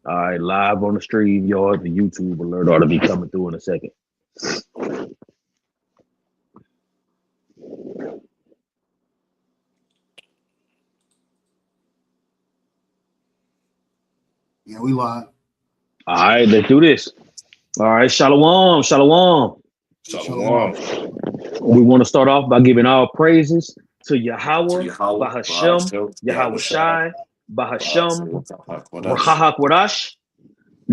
All right, live on the stream yard. The YouTube alert ought to be coming through in a second. Yeah, we live. All right, let's do this. All right, shalom, shalom. Shalom. Shalom. We want to start off by giving all praises to To Yahweh, Yahweh, Bahashem, Bahashem, Yahweh Yahushua, Shai, Bahashem, Bahashem, Kodash. Rahahak Wadash.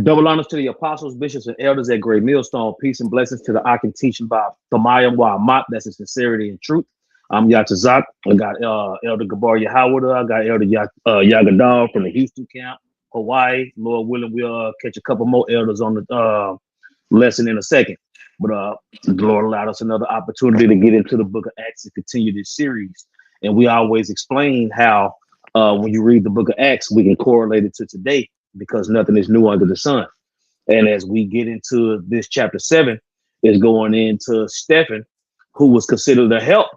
Double honors to the apostles, bishops, and elders at Great Millstone. Peace and blessings to the Akin teaching by Thamayam Wa'amat. That's in sincerity and truth. I'm Yatazak. I got Elder Gabar Yahweh. I got Elder Yagadal from the Houston camp, Hawaii. Lord willing, we'll catch a couple more elders on the lesson in a second. But the Lord allowed us another opportunity to get into the book of Acts and continue this series. And we always explain how when you read the book of Acts, we can correlate it to today because nothing is new under the sun. And as we get into this chapter 7, is going into Stephen, who was considered a help.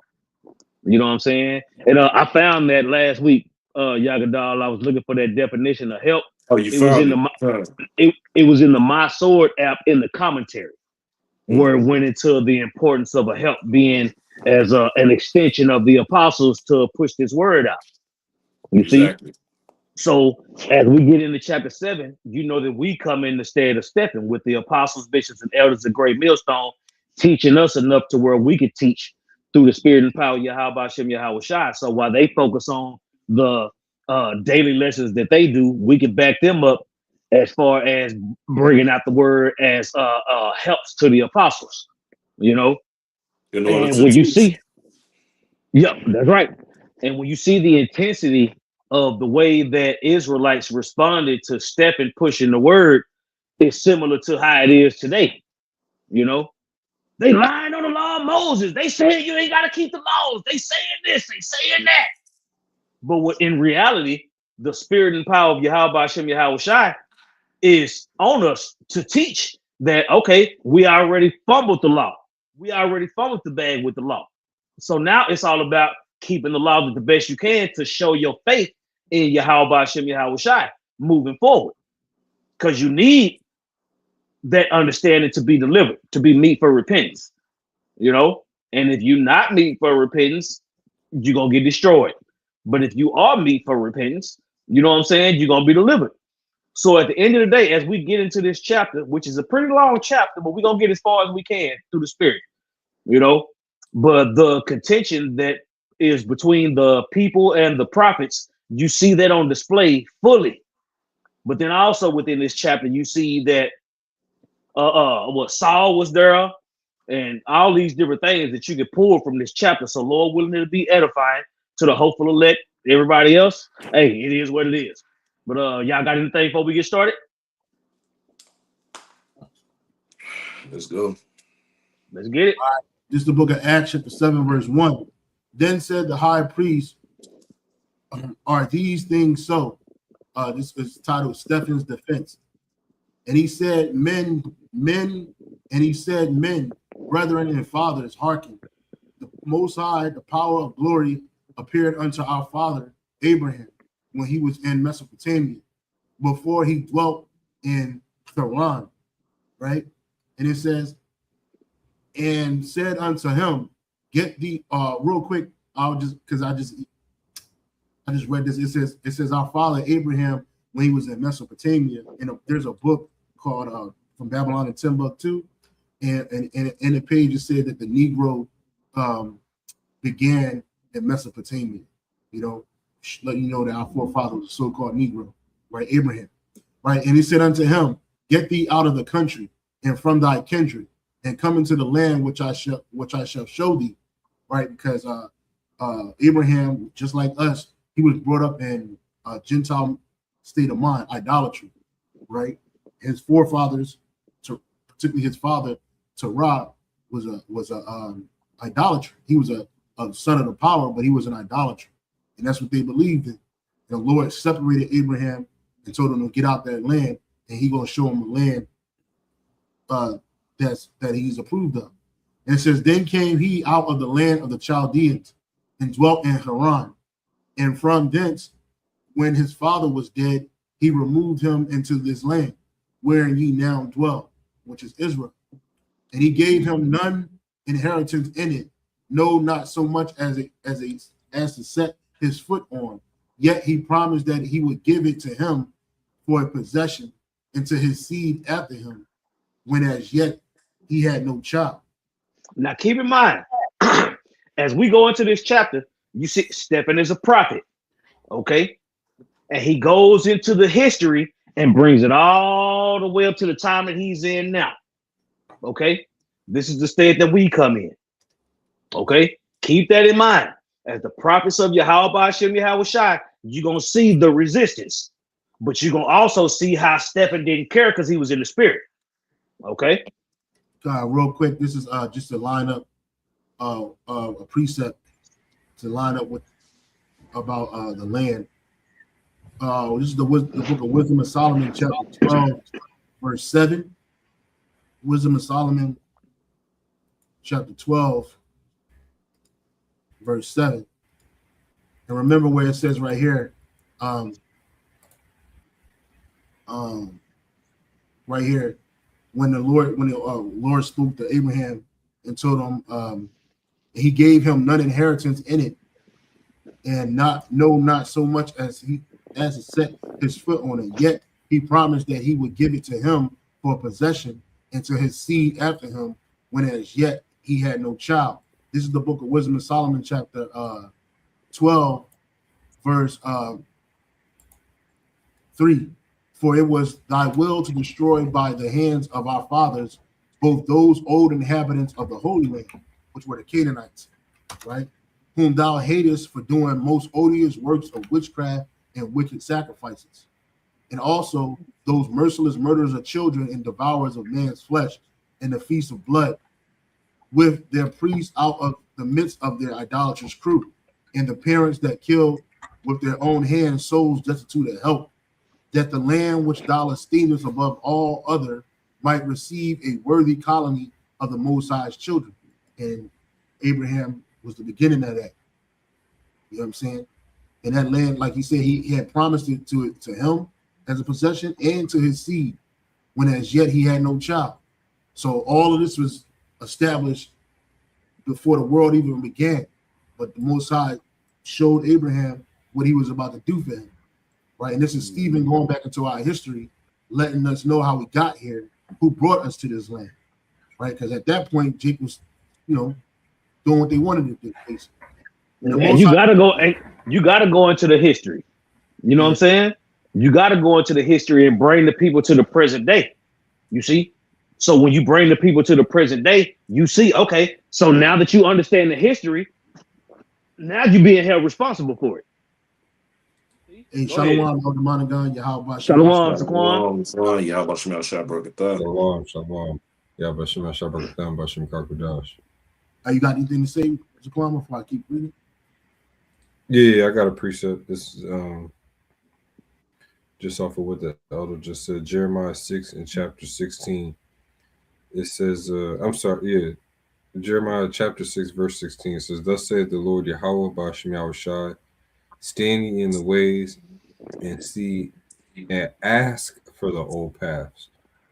You know what I'm saying? And I found that last week, Yagadal, I was looking for that definition of help. Oh, you It was in found the it was in the My Sword app in the commentary, where it went into the importance of a help being as an extension of the apostles to push this word out. You see? Exactly. So as we get into chapter 7, you know that we come in the stead of Stephen with the apostles, bishops, and elders of Great Millstone, teaching us enough to where we could teach through the spirit and power of Yahweh Shem Yahweh Shai. So while they focus on the daily lessons that they do, we can back them up as far as bringing out the word as helps to the apostles, you know. In order And to when you teach. see, yep, that's right. And when you see the intensity of the way that Israelites responded to Stephen pushing the word, it's similar to how it is today. You know, they lying on the law of Moses. They saying you ain't got to keep the laws. They saying this, they saying that. But what in reality, the spirit and power of Yahweh Hashem Yahweh Shai is on us to teach that, okay, we already fumbled the law. We already fumbled the bag with the law. So now it's all about keeping the law the best you can to show your faith in Yahweh Hashem Yahweh Shai moving forward. Because you need that understanding to be delivered, to be meet for repentance, you know? And if you're not meet for repentance, you're going to get destroyed. But if you are meet for repentance, you know what I'm saying? You're going to be delivered. So at the end of the day, as we get into this chapter, which is a pretty long chapter, but we're going to get as far as we can through the spirit, you know? But the contention that is between the people and the prophets, you see that on display fully. But then also within this chapter, you see that what Saul was there and all these different things that you can pull from this chapter. So Lord willing to be edifying to the hopeful elect, everybody else. Hey, it is what it is. But y'all got anything before we get started? Let's go. Let's get it. This is the book of Acts, chapter 7, verse 1. Then said the high priest, are these things so? This is titled Stephen's defense. And he said, men, brethren and fathers, hearken. The Most High, the power of glory, appeared unto our father Abraham when he was in Mesopotamia, before he dwelt in Haran, right? And it says, and said unto him, get the real quick, I'll just because I just read this. It says our father Abraham when he was in Mesopotamia, and there's a book called From Babylon to Timbuktu, and in the page it said that the Negro began in Mesopotamia, you know, letting you know that our forefather was a so-called Negro, right? Abraham, right? And he said unto him, get thee out of the country and from thy kindred, and come into the land which I shall show thee, right? Because Abraham, just like us, he was brought up in a Gentile state of mind, idolatry, right? His forefathers, particularly his father, Terah, was a idolatry. He was a son of the power, but he was an idolatry, and that's what they believed in. The Lord separated Abraham and told him to get out that land, and he gonna show him a land that he's approved of. And it says, then came he out of the land of the Chaldeans and dwelt in Haran. And from thence, when his father was dead, he removed him into this land, wherein ye now dwell, which is Israel. And he gave him none inheritance in it, no, not so much as to set his foot on. Yet he promised that he would give it to him for a possession, and to his seed after him, when as yet he had no child. Now keep in mind, as we go into this chapter, you see Stephen is a prophet, okay? And he goes into the history and brings it all the way up to the time that he's in now. Okay, this is the state that we come in. Okay, keep that in mind. As the prophets of Yahweh Hashem Yahweh Shai, you're gonna see the resistance, but you're gonna also see how Stephen didn't care because he was in the spirit. Okay. Real quick, this is just to line up a precept to line up with about the land. This is the book of Wisdom of Solomon, chapter 12, verse 7. Wisdom of Solomon, chapter 12, verse 7. And remember where it says right here, right here, when the Lord spoke to Abraham and told him, he gave him none inheritance in it, and not so much as to set his foot on it. Yet he promised that he would give it to him for possession, and to his seed after him, when as yet he had no child. This is the book of Wisdom of Solomon, chapter 12, verse 3. For it was thy will to destroy by the hands of our fathers both those old inhabitants of the Holy Land, which were the Canaanites, right? Whom thou hatest for doing most odious works of witchcraft and wicked sacrifices. And also those merciless murderers of children and devourers of man's flesh in the feast of blood, with their priests out of the midst of their idolatrous crew, and the parents that kill with their own hands souls destitute of help, that the land which thou esteemest above all other might receive a worthy colony of the Most High's children. And Abraham was the beginning of that. You know what I'm saying? And that land, like he said, he had promised it to him as a possession and to his seed, when as yet he had no child. So all of this was established before the world even began. But the Most High showed Abraham what he was about to do for him. Right. And this is Stephen going back into our history, letting us know how we got here, who brought us to this land. Right. Because at that point, Jake was, doing what they wanted to do, basically. And you gotta go into the history. You know what I'm saying? You gotta go into the history and bring the people to the present day. You see? So when you bring the people to the present day, you see, okay, so now that you understand the history, now you're being held responsible for it. Hey, Shalom, Gun, Yahweh. Shalom, Zaquan. Yahweh Shemel Shabrakatah. Shalom. Yahweh Shemel Shabrakatah, Bashim Kakudash. You got anything to say, Zaquan, before I keep reading? Yeah, I got a precept. This is just off of what the elder just said. Jeremiah 6 in chapter 16. It says, Jeremiah chapter 6, verse 16. It says, Thus saith the Lord Yahweh Bashim Yahushai, standing in the ways and see and ask for the old paths.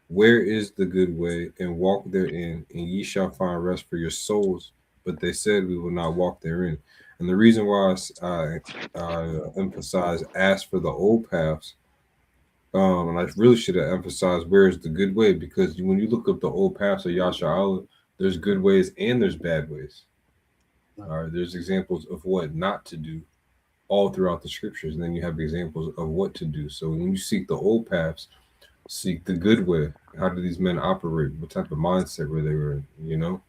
Where is the good way? And walk therein, and ye shall find rest for your souls. But they said, we will not walk therein. And the reason why I emphasize ask for the old paths, and I really should have emphasized where is the good way, because when you look up the old paths of Yasha Allah, there's good ways and there's bad ways. All right, there's examples of what not to do all throughout the scriptures, and then you have examples of what to do. So when you seek the old paths, seek the good way. How do these men operate? What type of mindset were they in?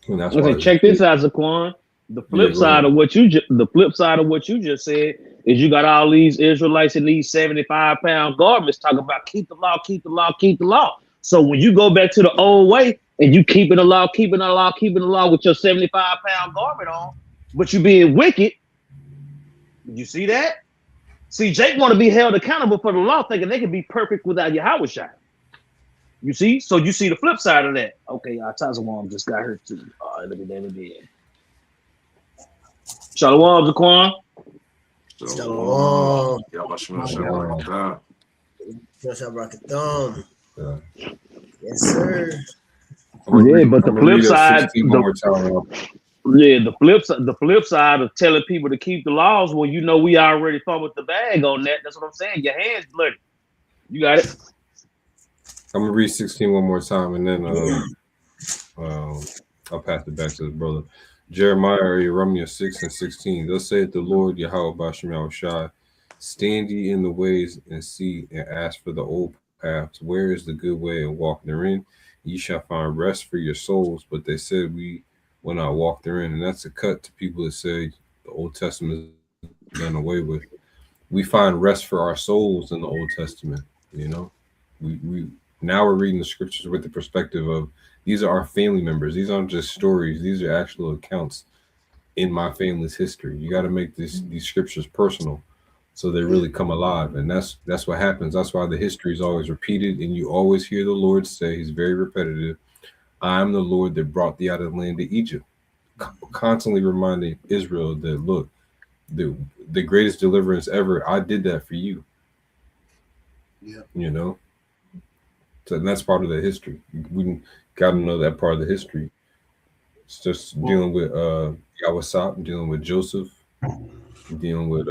And that's okay, check this out, Zaquan. The flip side of what you just said is you got all these Israelites in these 75-pound garments talking about keep the law, keep the law, keep the law. So when you go back to the old way and you keeping the law with your 75-pound garment on, but you being wicked, you see that? See, Jake want to be held accountable for the law, thinking they can be perfect without Yahweh Shai. You see? So you see the flip side of that. Okay, Tazawam just got hurt too. All right, let me in. Shalom, Zaquan. Shalom. Yahweh Shemel Shabrakatah. Yeah. Yes, sir. I'm gonna Yeah, read. but I'm the gonna flip read up side, 16 one more time. the flip side of telling people to keep the laws, well, you know, we already fumbled the bag on that. That's what I'm saying. Your hands bloody. You got it. I'm gonna read 16 one more time, and then I'll pass it back to the brother. Jeremiah 6 and 16. Thus saith the Lord Yahweh Bashem Yahushai, stand ye in the ways and see and ask for the old paths. Where is the good way and walk therein? Ye shall find rest for your souls. But they said we will not walk therein. And that's a cut to people that say the Old Testament is done away with. We find rest for our souls in the Old Testament. You know, we now we're reading the scriptures with the perspective of these are our family members. These aren't just stories. These are actual accounts in my family's history. You got to make these scriptures personal, so they really come alive. And that's what happens. That's why the history is always repeated, and you always hear the Lord say, He's very repetitive. I am the Lord that brought thee out of the land of Egypt, constantly reminding Israel that look, the greatest deliverance ever. I did that for you. Yeah. You know. So that's part of the history. We got to know that part of the history. It's just dealing with Yawasop, dealing with Joseph, dealing with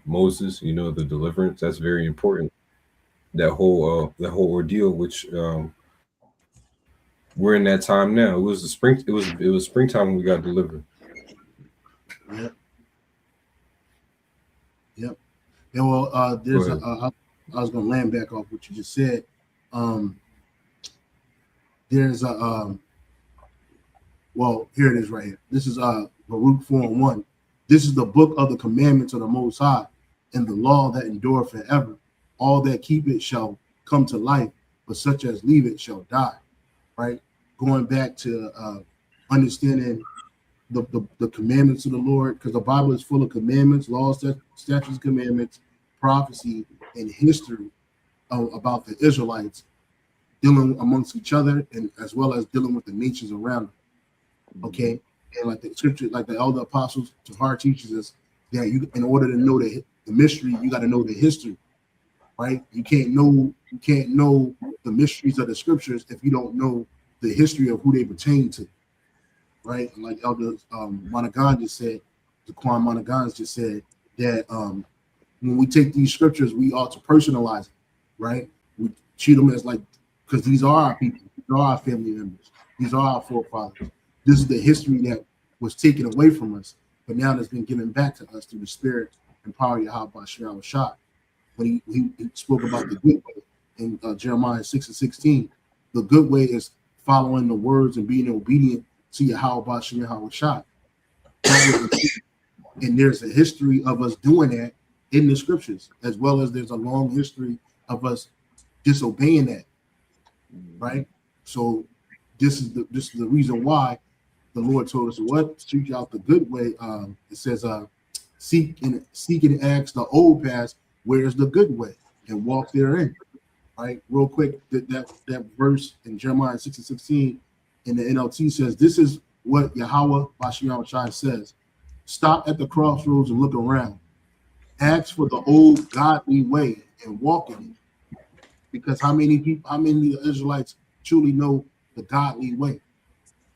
Moses. You know, the deliverance. That's very important. That whole ordeal, which we're in that time now. It was the spring. It was springtime when we got delivered. Yep. Yep. Yeah. Well, I was going to land back off what you just said. There's a well, here it is right here. This is Baruch 4:1. This is the book of the commandments of the Most High, and the law that endure forever. All that keep it shall come to life, but such as leave it shall die. Right? Going back to understanding the commandments of the Lord, because the Bible is full of commandments, laws, statutes, commandments, prophecy, and history about the Israelites dealing amongst each other, and as well as dealing with the nations around them. Okay, and like the scripture, like the elder apostles to heart teaches us that you, in order to know the mystery, you got to know the history, right? You can't know the mysteries of the scriptures if you don't know the history of who they pertain to, right? And like Elder Monagan just said, Zaquan Monagan just said that when we take these scriptures, we ought to personalize it, right? We treat them as like, because these are our people, these are our family members, these are our forefathers. This is the history that was taken away from us, but now that's been given back to us through the Spirit and power of Yahweh Shah Shah. When he spoke about the good way in Jeremiah 6 and 16, the good way is following the words and being obedient to Yahweh Shah. And there's a history of us doing that in the scriptures, as well as there's a long history of us disobeying that, right? So this is the reason why the Lord told us what seek out the good way. It says, seek and ask the old paths, where is the good way, and walk therein. Right, real quick, that verse in Jeremiah 6 and 16 in the NLT says, this is what Yahweh Bashem Shai says. Stop at the crossroads and look around. Ask for the old godly way and walk in it. Because how many Israelites truly know the godly way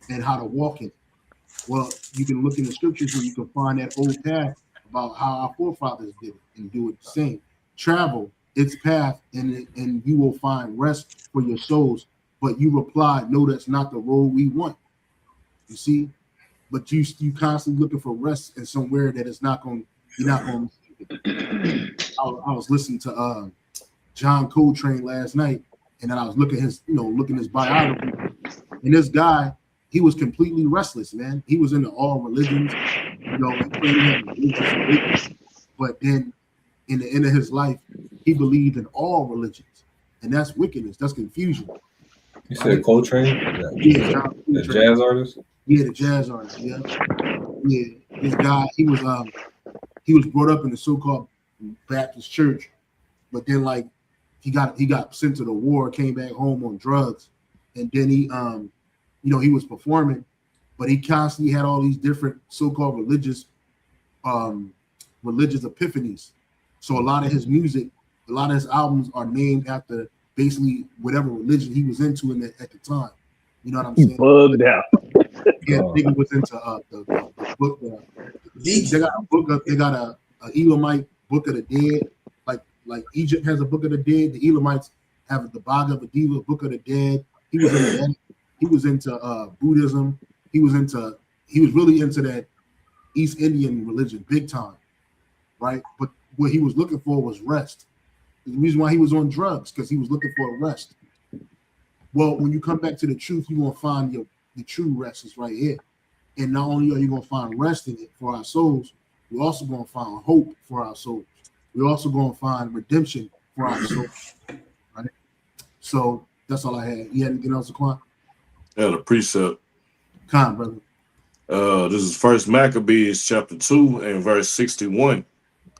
and how to walk in it? Well, you can look in the scriptures and you can find that old path about how our forefathers did it and do it the same. Travel its path and you will find rest for your souls. But you replied, no, that's not the road we want. You see? But you constantly looking for rest in somewhere that is not going, you're not going to. I was listening to John Coltrane last night, and then I was looking his biography, and this guy, he was completely restless, man. He was into all religions, but then in the end of his life, he believed in all religions, and that's wickedness. That's confusion. You said Coltrane? Yeah, John Coltrane. The jazz artist? Yeah, the jazz artist. Yeah. This guy, he was brought up in the so-called Baptist church, but then like he got sent to the war, came back home on drugs, and then he he was performing, but he constantly had all these different so-called religious epiphanies. So a lot of his music A lot of his albums are named after basically whatever religion he was into at the time. You know what I'm saying? Bugged out. Yeah, nigga was into the book. They got a book of, they got a Elamite book of the dead. Like Egypt has a book of the dead. The Elamites have the Bag of Adiva, book of the dead. He was into that. He was into Buddhism. He was really into that East Indian religion, big time, right? But what he was looking for was rest. The reason why he was on drugs, because he was looking for rest. Well, when you come back to the truth, you're gonna find the true rest is right here. And not only are you gonna find rest in it for our souls, we're also gonna find hope for our souls. We're also gonna find redemption for our souls. Right? So that's all I had. You had anything else, Quan? I had a precept. Con, brother. This is First Maccabees chapter 2 and verse 61.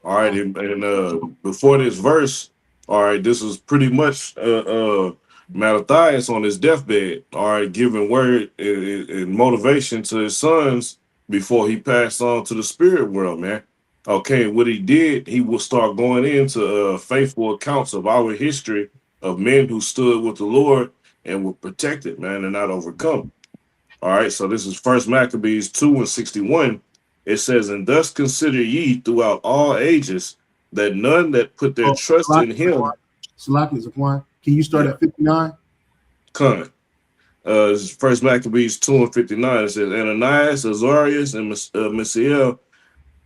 All right, and before this verse, all right, this is pretty much Mattathias on his deathbed, all right, giving word and motivation to his sons before he passed on to the spirit world, man. Okay, what he did, he will start going into faithful accounts of our history of men who stood with the Lord and were protected, man, and not overcome. All right, so this is First Maccabees 2 and 61. It says, and thus consider ye throughout all ages that none that put their trust in him. Salaki Zaquan, can you start at 59? This is First Maccabees 2 and 59. It says, Ananias, Azarias, and Misael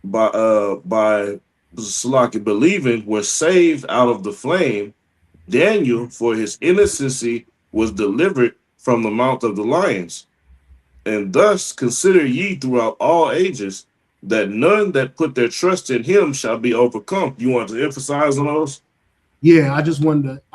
by Salaki believing were saved out of the flame. Daniel, for his innocency, was delivered from the mouth of the lions. And thus consider ye throughout all ages that none that put their trust in him shall be overcome. You want to emphasize on those? Yeah, I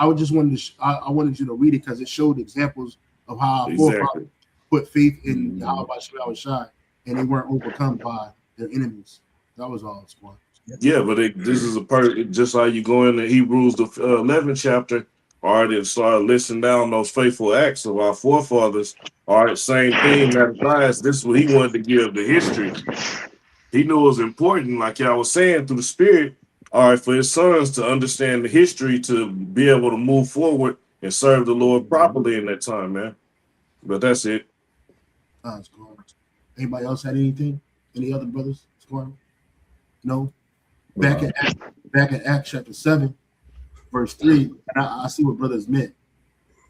wanted you to read it because it showed examples of how our forefathers put faith in Yahweh Shai, and they weren't overcome by their enemies. That was all, Squad. Yeah, but this is a part, just like you go into Hebrews, the 11th chapter, all right, and start listing down those faithful acts of our forefathers. All right, same thing. This is what he wanted to give the history. He knew it was important, like y'all was saying, through the Spirit, all right, for his sons to understand the history to be able to move forward and serve the Lord properly in that time, man. But that's it. Anybody else had anything? Any other brothers? No. Back in Acts chapter 7, verse 3, and I see what brothers meant.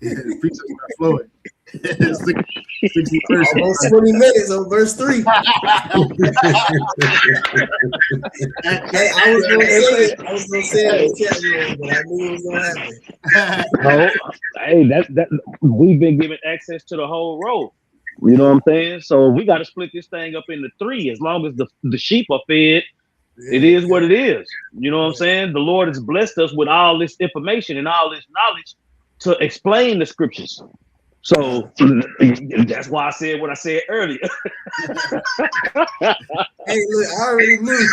The preachers are flowing. 60 almost 20 minutes on verse 3. I was gonna say it in chat room, but I knew it was gonna happen. Hey, that we've been given access to the whole road. You know what I'm saying? So we got to split this thing up into 3. As long as the sheep are fed, it is what it is. You know what I'm saying? The Lord has blessed us with all this information and all this knowledge to explain the scriptures. So that's why I said what I said earlier. Hey, look, I already knew.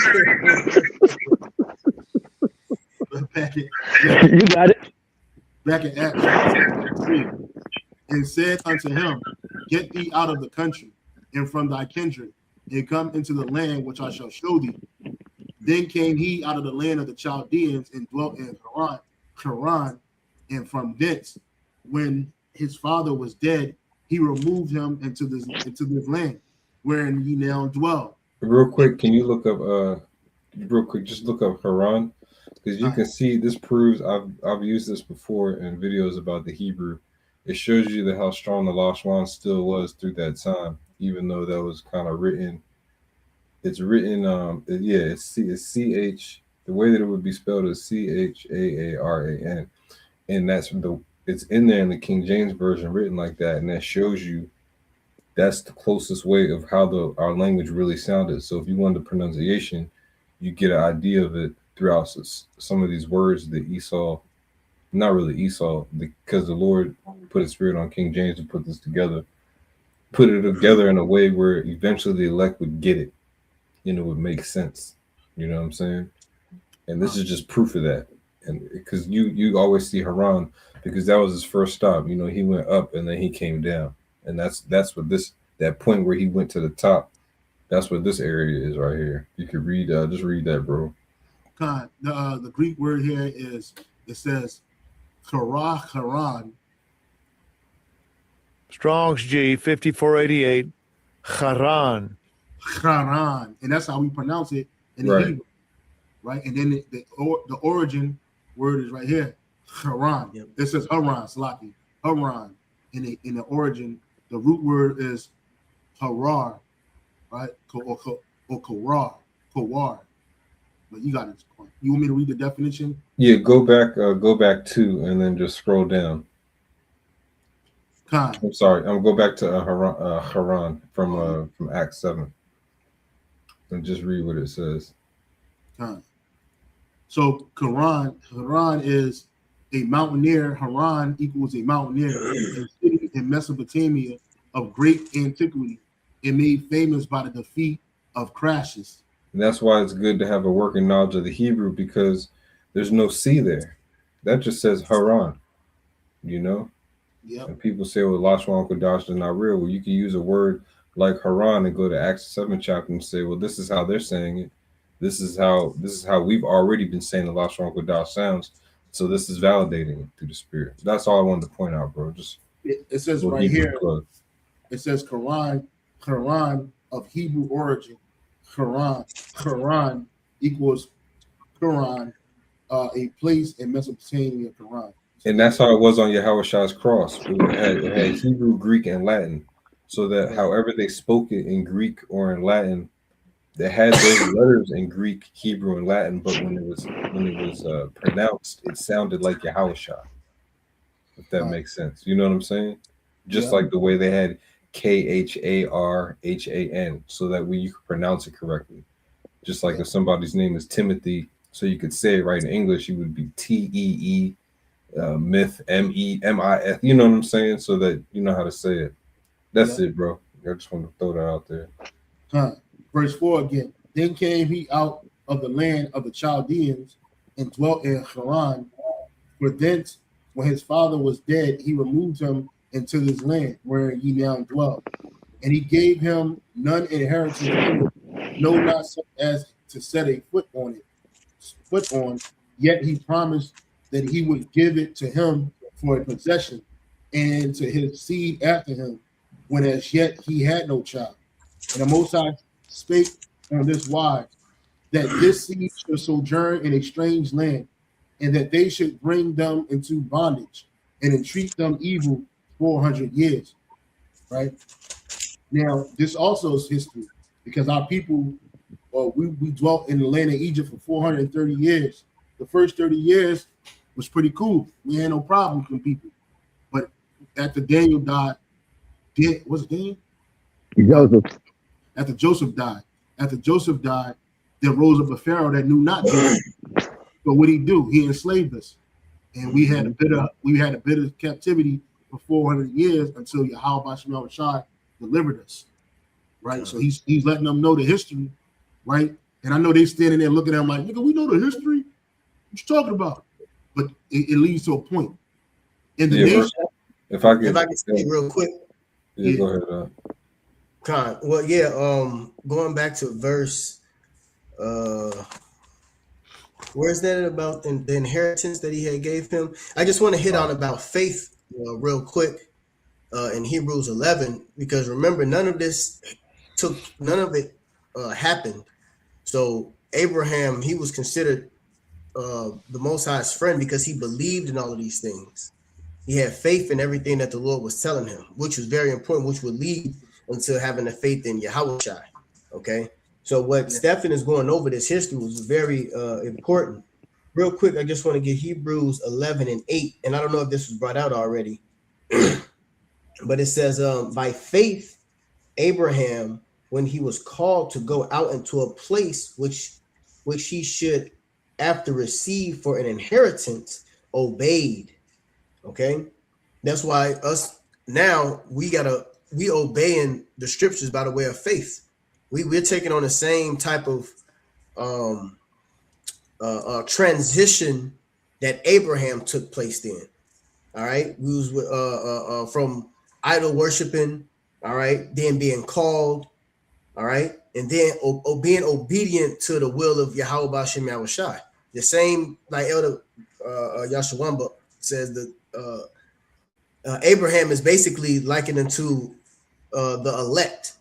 You got it. Back in Acts 3, and said unto him, get thee out of the country and from thy kindred, and come into the land which I shall show thee. Then came he out of the land of the Chaldeans and dwelt in Haran, and from thence, when his father was dead, he removed him into this land, wherein ye now dwell. Real quick, can you look up just look up Haran, because you can see this proves I've used this before in videos about the Hebrew. It shows you that how strong the Lashwan still was through that time, even though that was kind of written. It's written, it's CH. The way that it would be spelled is CHAARAN, and it's in there in the King James version written like that, and that shows you that's the closest way of how our language really sounded. So if you want the pronunciation, you get an idea of it throughout some of these words that Esau, not really Esau, because the Lord put His Spirit on King James to put this together, put it together in a way where eventually the elect would get it. And it would make sense. You know what I'm saying? And this is just proof of that. And because you always see Haran, because that was his first stop. You know, he went up and then he came down. And that's what that point where he went to the top, that's what this area is right here. You could read, just read that, bro. The Greek word here is It says Haran. Strong's G 5488. Haran. Haran, and that's how we pronounce it in the Right. Hebrew, right? And then the origin word is right here, Haran. Yep. It says Haran, Salaki, Haran. In the origin, the root word is Harar, right? Or Kawar. But you got it. You want me to read the definition? Yeah, go back 2 and then just scroll down. Khan. I'm sorry. I'm go back to Haran from Acts 7 and just read what it says. Khan. So Haran is a mountaineer. Haran equals a mountaineer in a city in Mesopotamia of great antiquity and made famous by the defeat of Crassus. And that's why it's good to have a working knowledge of the Hebrew, because there's no C there. That just says Haran, you know? Yep. And people say, well, Lashwan Kodash is not real. Well, you can use a word like Haran and go to Acts 7 chapter and say, well, this is how they're saying it. This is how we've already been saying the Lashwan Kodash sounds. So this is validating it through the Spirit. That's all I wanted to point out, bro. Just it says right Hebrew here, plug. It says Quran of Hebrew origin. Quran equals Quran, a place in Mesopotamia, Quran. And that's how it was on Yahweh cross. It had Hebrew, Greek, and Latin. So that however they spoke it in Greek or in Latin, they had those letters in Greek, Hebrew, and Latin, but when it was pronounced, it sounded like Yahweh. If that makes sense. You know what I'm saying? Just like the way they had Kharhan, so that way you could pronounce it correctly. Just like if somebody's name is Timothy, so you could say it right in English, you would be Tee, myth, MEMIF. You know what I'm saying? So that you know how to say it. That's it, bro. I just want to throw that out there. Verse 4 again. Then came he out of the land of the Chaldeans and dwelt in Haran. For thence, when his father was dead, he removed him into this land where ye now dwell. And he gave him none inheritance, no, not so as to set a foot on. Yet he promised that he would give it to him for a possession and to his seed after him, when as yet he had no child. And the Most High spake on this wise, that this seed should sojourn in a strange land, and that they should bring them into bondage and entreat them evil 400 years. Right? Now, this also is history, because our people, we dwelt in the land of Egypt for 430 years. The first 30 years was pretty cool. We had no problem with people. But after Daniel died, was it Daniel? Joseph. After Joseph died, there rose up a Pharaoh that knew not Joseph. So what did he do? He enslaved us. And we had a bit of captivity for 400 years until Yahweh Shemel Rashad delivered us. Right? So he's letting them know the history, right? And I know they standing there looking at him like, nigga, we know the history. What you talking about? But it leads to a point. In the nation, if I can speak real quick. Yeah, go ahead. Con. Well, yeah, going back to verse where's that about the inheritance that he had gave him? I just want to hit on about faith real quick in Hebrews 11, because remember, none of it happened. So Abraham, he was considered the Most High's friend because he believed in all of these things. He had faith in everything that the Lord was telling him, which was very important, which would lead until having the faith in Yahweh. Okay. So what Stephen is going over this history was very important. Real quick, I just want to get Hebrews 11:8, and I don't know if this was brought out already, but it says, by faith, Abraham, when he was called to go out into a place which he should after receive for an inheritance, obeyed. Okay, that's why us now we obeying the scriptures by the way of faith. We're taking on the same type of transition that Abraham took place in. All right, we was from idol worshiping, all right, then being called, all right, and then being obedient to the will of Yahweh B'Shem Yahushai. The same, like Elder Yashawamba says that Abraham is basically likened into the elect.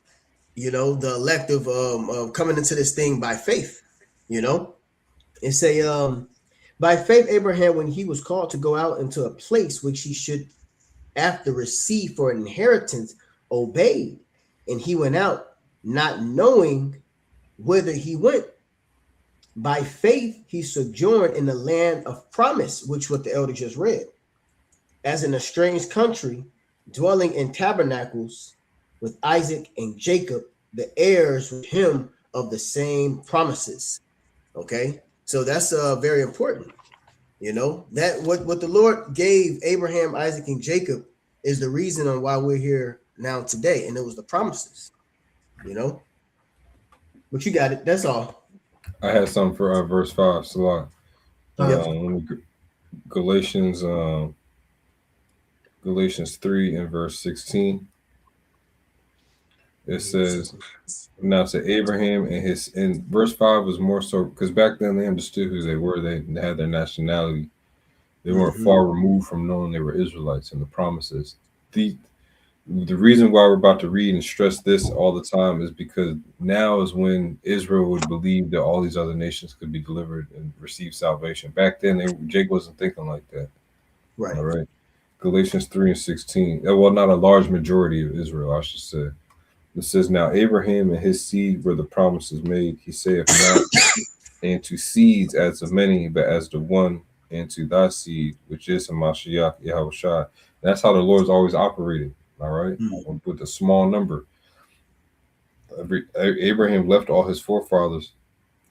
The elect of coming into this thing by faith. It say by faith Abraham, when he was called to go out into a place which he should after receive for an inheritance, obeyed, and he went out, not knowing whither he went. By faith he sojourned in the land of promise, which what the elder just read, as in a strange country, dwelling in tabernacles with Isaac and Jacob, the heirs with him of the same promises. Okay, so that's very important. That what the Lord gave Abraham, Isaac, and Jacob is the reason on why we're here now today, and it was the promises. But you got it. That's all. I had something for verse 5. Salah. Yep. Galatians 3 and verse 16. It says, now to Abraham and verse 5 was more so because back then they understood who they were. They had their nationality. They weren't far removed from knowing they were Israelites and the promises. The reason why we're about to read and stress this all the time is because now is when Israel would believe that all these other nations could be delivered and receive salvation. Back then, Jake wasn't thinking like that. Right. All right. Galatians 3 and 16. Well, not a large majority of Israel, I should say. It says, now Abraham and his seed were the promises made. He saith not, and to seeds as of many, but as the one, and to thy seed, which is Hamashiach Yahushua. That's how the Lord's always operated. All right, with a small number. Abraham left all his forefathers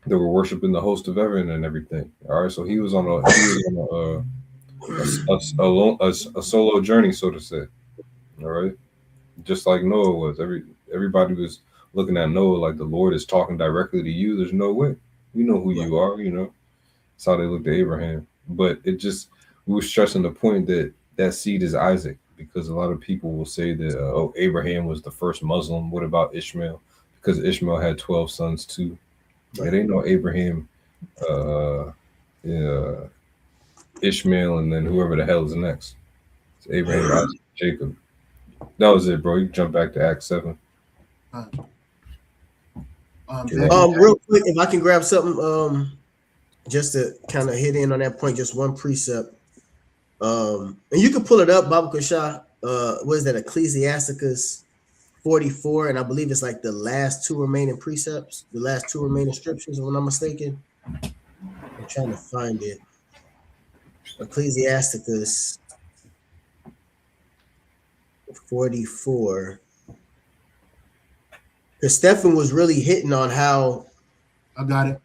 that were worshiping the host of heaven and everything. All right, so he was on a solo journey, so to say. All right, just like Noah was. Everybody was looking at Noah like the Lord is talking directly to you. There's no way. You know who you are. That's how they looked at Abraham. But we were stressing the point that seed is Isaac. Because a lot of people will say that Abraham was the first Muslim. What about Ishmael? Because Ishmael had 12 sons too. Right. They know Abraham, Ishmael, and then whoever the hell is next. It's Abraham, Isaac, Jacob. That was it, bro. You can jump back to Acts 7. Real quick, if I can grab something, just to kind of hit in on that point, just one precept. And you can pull it up, Baba Kushah. What is that? Ecclesiasticus 44, and I believe it's like the last two remaining precepts, the last two remaining scriptures, if I'm not mistaken. I'm trying to find it. Ecclesiasticus 44. Because Stephen was really hitting on how. I got it.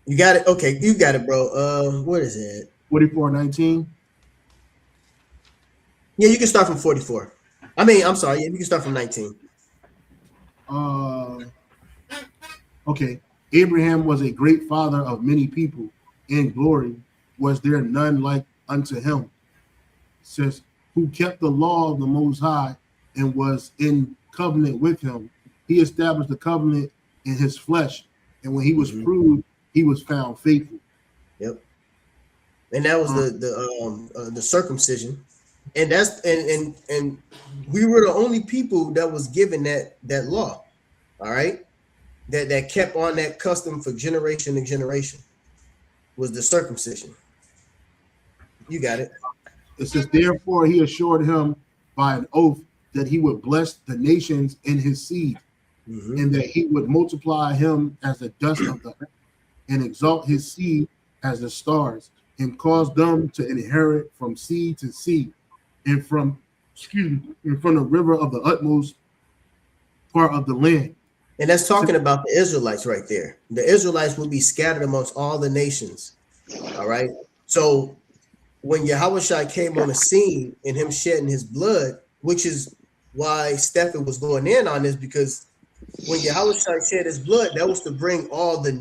You got it? Okay, you got it, bro. What is it? 44:19. Yeah, you can start from 44. I'm sorry. Yeah, you can start from 19. Okay. Abraham was a great father of many people. In glory was there none like unto him. It says, who kept the law of the Most High and was in covenant with him. He established the covenant in his flesh. And when he was proved, he was found faithful. Yep. And that was the circumcision. And that's and we were the only people that was given that law, all right, that kept on that custom for generation to generation was the circumcision. You got it. It says, therefore he assured him by an oath that he would bless the nations in his seed, and that he would multiply him as the dust of the earth, and exalt his seed as the stars, and cause them to inherit from sea to sea. And from the river of the utmost part of the land. And that's talking about the Israelites right there. The Israelites will be scattered amongst all the nations. All right. So when Yahushua came on the scene and him shedding his blood, which is why Stephen was going in on this, because when Yahushua shed his blood, that was to bring all the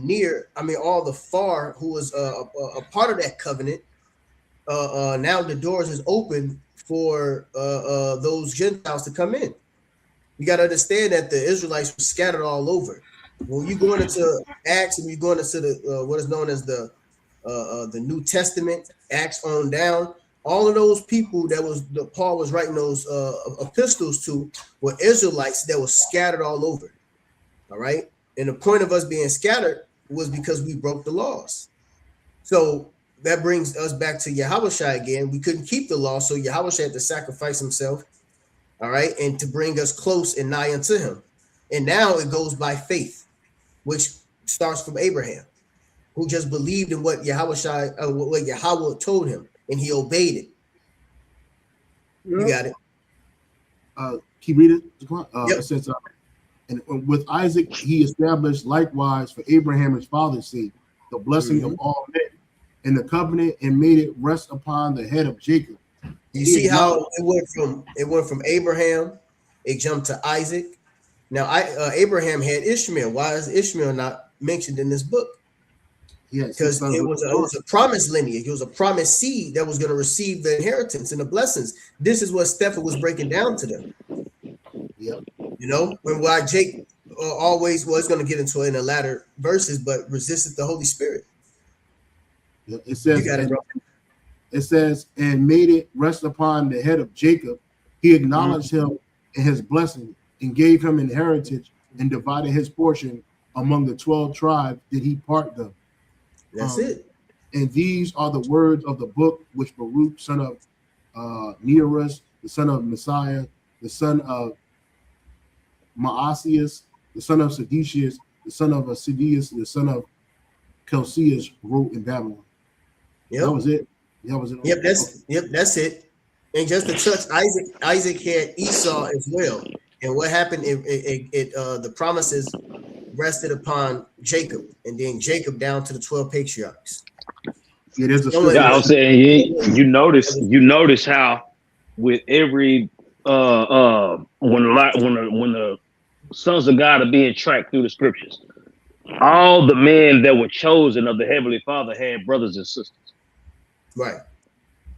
all the far who was a part of that covenant. Now the doors is open for those Gentiles to come in. You got to understand that the Israelites were scattered all over. When you going into Acts and you're going into the what is known as the the New Testament, Acts on down. All of those people that Paul was writing those epistles to were Israelites that were scattered all over. All right, and the point of us being scattered was because we broke the laws. So that brings us back to Yahushua again. We couldn't keep the law, so Yahushua had to sacrifice himself. All right, and to bring us close and nigh unto him. And now it goes by faith, which starts from Abraham, who just believed in what what Yahweh told him, and he obeyed it. You got it. Keep reading. Yep. It says, and with Isaac he established likewise for Abraham his father's sake the blessing of all men, and the covenant, and made it rest upon the head of Jacob. You see how it went from Abraham, it jumped to Isaac. Now, Abraham had Ishmael. Why is Ishmael not mentioned in this book? Yes, because it was a promised lineage. It was a promised seed that was going to receive the inheritance and the blessings. This is what Stephen was breaking down to them. Yep. You know, when why Jake always was going to get into it in the latter verses, but resisted the Holy Spirit. Yep. It says, you got it, bro. It says, and made it rest upon the head of Jacob. He acknowledged him in his blessing, and gave him inheritance, and divided his portion among the 12 tribes. Did he part them? That's it. And these are the words of the book which Baruch, son of Nearus, the son of Messiah, the son of Maasius, the son of Sedecius, the son of Asidius, the son of Kelsias, wrote in Babylon. Yep. That was it. That was it. Yep, that's it. And just to touch Isaac had Esau as well. And what happened? The promises rested upon Jacob, and then Jacob down to the 12 patriarchs. Yeah, there's a I was saying you notice how with every when the sons of God are being tracked through the scriptures, all the men that were chosen of the Heavenly Father had brothers and sisters. Right.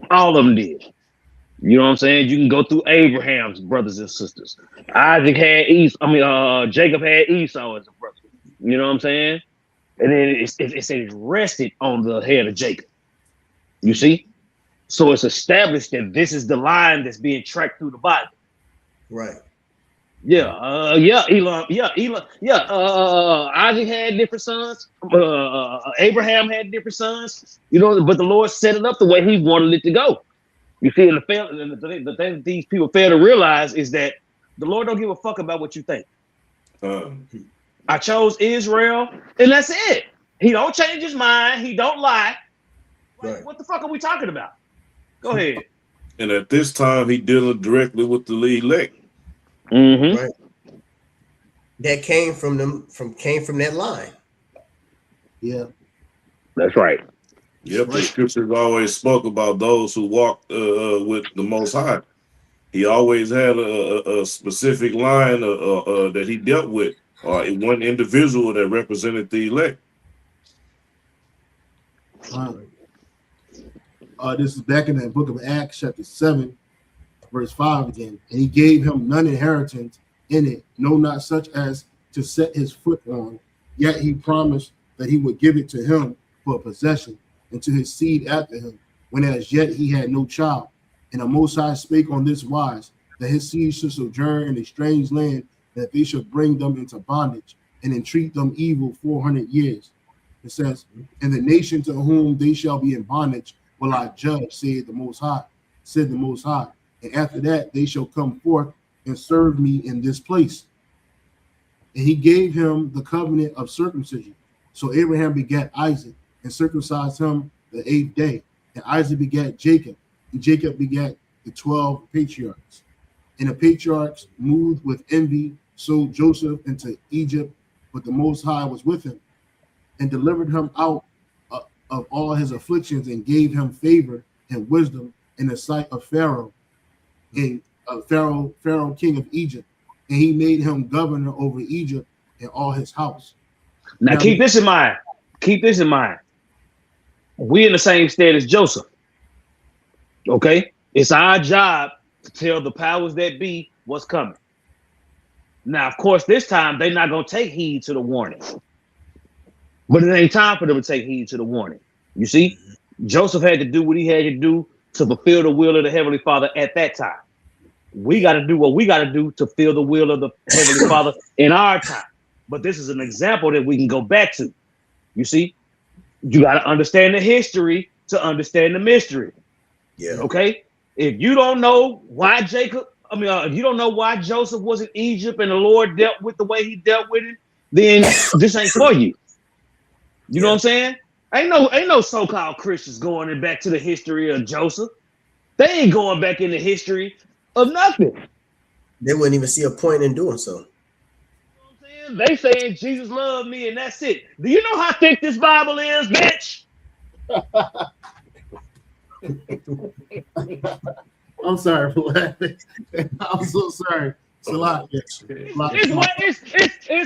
All of them did. You know what I'm saying? You can go through Abraham's brothers and sisters. Isaac had Jacob had Esau as a brother. You know what I'm saying? And then it said it rested on the head of Jacob. You see? So it's established that this is the line that's being tracked through the Bible. Right. Isaac had different sons. Abraham had different sons. You know, but the Lord set it up the way He wanted it to go. You see, and the thing that these people fail to realize is that the Lord don't give a fuck about what you think. I chose Israel, and that's it. He don't change his mind. He don't lie. Right. What the fuck are we talking about? Go ahead. And at this time, he dealing directly with the elect. Mm-hmm. Right. That came from that line. Yeah, that's right. Yep, the scriptures always spoke about those who walked with the Most High. He always had a specific line that he dealt with, or one individual that represented the elect. This is back in the book of Acts, chapter 7, verse 5 again. And he gave him none inheritance in it, no, not such as to set his foot on. Yet he promised that he would give it to him for a possession, and to his seed after him, when as yet he had no child. And the Most High spake on this wise, that his seed should sojourn in a strange land, that they should bring them into bondage, and entreat them evil 400 years. It says, and the nation to whom they shall be in bondage will I judge, said the Most High. And after that they shall come forth and serve me in this place. And he gave him the covenant of circumcision. So Abraham begat Isaac, and circumcised him the 8th day. And Isaac begat Jacob, and Jacob begat the 12 patriarchs. And the patriarchs moved with envy, sold Joseph into Egypt, but the Most High was with him, and delivered him out of all his afflictions, and gave him favor and wisdom in the sight of Pharaoh, and Pharaoh king of Egypt. And he made him governor over Egypt and all his house. Now keep this in mind. We in the same state as Joseph. Okay? It's our job to tell the powers that be what's coming. Now, of course, this time they're not going to take heed to the warning. But it ain't time for them to take heed to the warning. You see, Joseph had to do what he had to do to fulfill the will of the Heavenly Father at that time. We got to do what we got to do to fulfill the will of the Heavenly Father in our time. But this is an example that we can go back to. You see, you got to understand the history to understand the mystery. Yeah. Okay. If you don't know why if you don't know why Joseph was in Egypt and the Lord dealt with the way he dealt with him, then this ain't for you. You know what I'm saying? Ain't no so-called Christians going back to the history of Joseph. They ain't going back in the history of nothing. They wouldn't even see a point in doing so. You know what I'm saying? They saying Jesus loved me and that's it. Do you know how thick this Bible is, bitch? I'm sorry for laughing. I'm so sorry. It's a lot. It's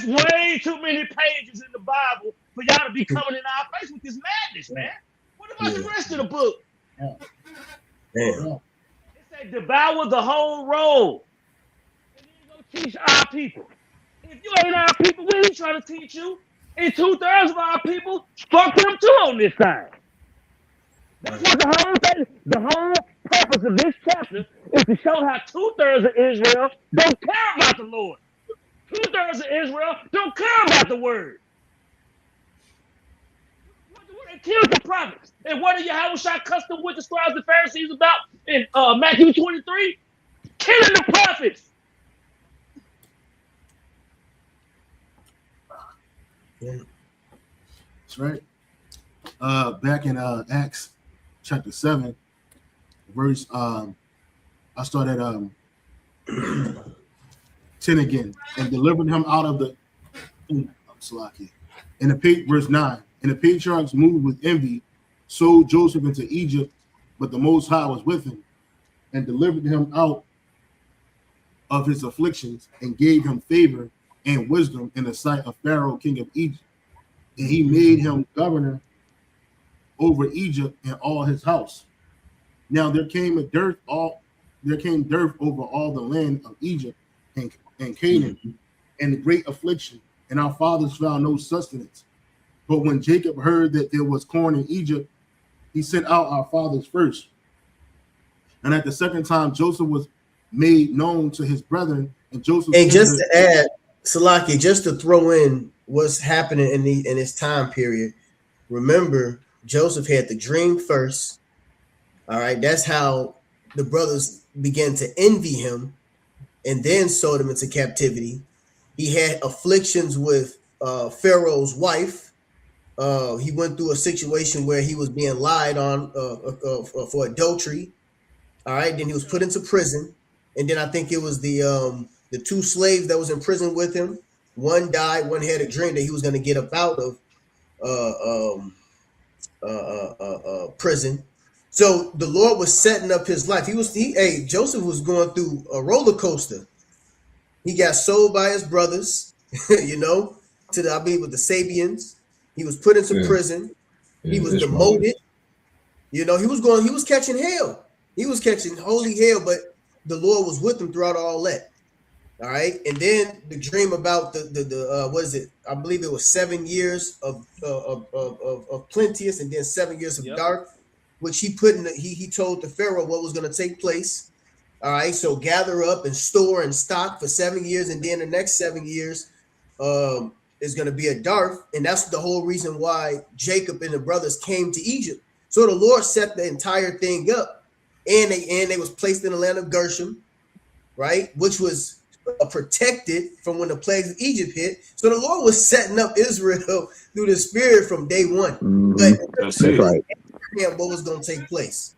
way too many pages in the Bible for y'all to be coming in our face with this madness, man. What about the rest of the book? Damn. It said devour the whole roll and then go teach our people. If you ain't our people, we ain't trying to teach you. And 2/3 of our people fuck them too on this side. That's what the whole purpose of this chapter is to show how 2/3 of Israel don't care about the Lord. 2/3 of Israel don't care about the word. They killed the prophets. And what did Yahushua custom with the scribes and Pharisees about in Matthew 23? Killing the prophets. That's right. Back in Acts chapter 7, verse I start at 10 again, and delivered him out of the verse 9. And the patriarchs moved with envy, sold Joseph into Egypt, but the Most High was with him, and delivered him out of his afflictions, and gave him favor and wisdom in the sight of Pharaoh, king of Egypt. And he made him governor over Egypt and all his house. Now there came dearth over all the land of Egypt and Canaan, and a great affliction, and our fathers found no sustenance. But when Jacob heard that there was corn in Egypt, he sent out our fathers first. And at the second time, Joseph was made known to his brethren, and Joseph. And just to add, Salaki, just to throw in what's happening in this time period. Remember, Joseph had the dream first. All right, that's how the brothers began to envy him, and then sold him into captivity. He had afflictions with Pharaoh's wife. He went through a situation where he was being lied on for adultery. All right, then he was put into prison, and then I think it was the two slaves that was in prison with him. One died, one had a dream that he was going to get up out of prison. So the Lord was setting up his life. Joseph was going through a roller coaster. He got sold by his brothers, with the Sabians. He was put into prison. He was demoted. He was catching hell. He was catching holy hell, but the Lord was with him throughout all that. All right, and then the dream about the what is it? I believe it was 7 years of plenteous, and then 7 years of dark, which he put in. He told the Pharaoh what was going to take place. All right, so gather up and store and stock for 7 years, and then the next 7 years is going to be a dark, and that's the whole reason why Jacob and the brothers came to Egypt. So the Lord set the entire thing up, and they was placed in the land of Gershom, right, which was protected from when the plagues of Egypt hit. So the Lord was setting up Israel through the Spirit from day one. But that's right. What was going to take place?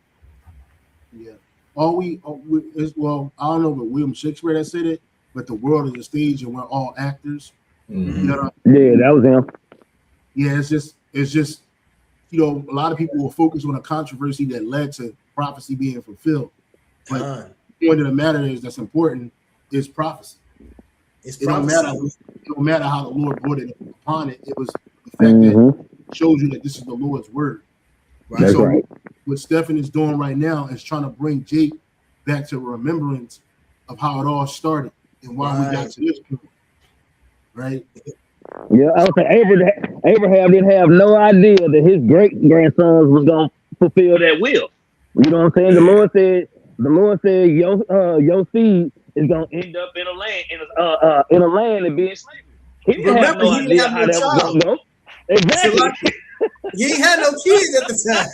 Yeah. I don't know if William Shakespeare that said it, but the world is a stage and we're all actors. Mm-hmm. Yeah, that was him. Yeah, it's just a lot of people will focus on a controversy that led to prophecy being fulfilled. But the point of the matter is that's important is prophecy. It don't matter how the Lord brought it upon it. It was the fact that it shows you that this is the Lord's word. Right? That's right. What Stephen is doing right now is trying to bring Jake back to remembrance of how it all started and why we got to this point. Right? Yeah, I would say Abraham didn't have no idea that his great grandsons was gonna fulfill that will. You know what I'm saying? The Lord said your seed is gonna end up in a land and be in slavery. He didn't have Remember, no he didn't idea have how no that was child. gonna go. So Exactly. like, he ain't had no kids at the time.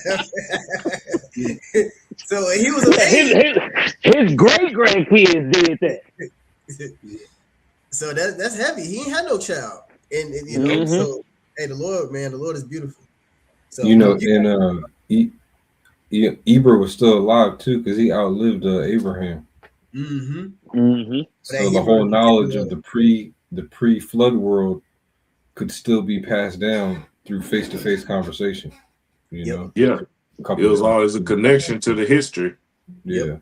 So he was amazed. His great grandkids did that. So that's heavy. He ain't had no child, and you know. Mhm. So hey, the Lord is beautiful. So You know, and Eber was still alive too because he outlived Abraham. Mhm. So the whole knowledge of the pre-flood world could still be passed down through face-to-face conversation. You know, Yeah. a couple It was of always a connection to the history. yeah.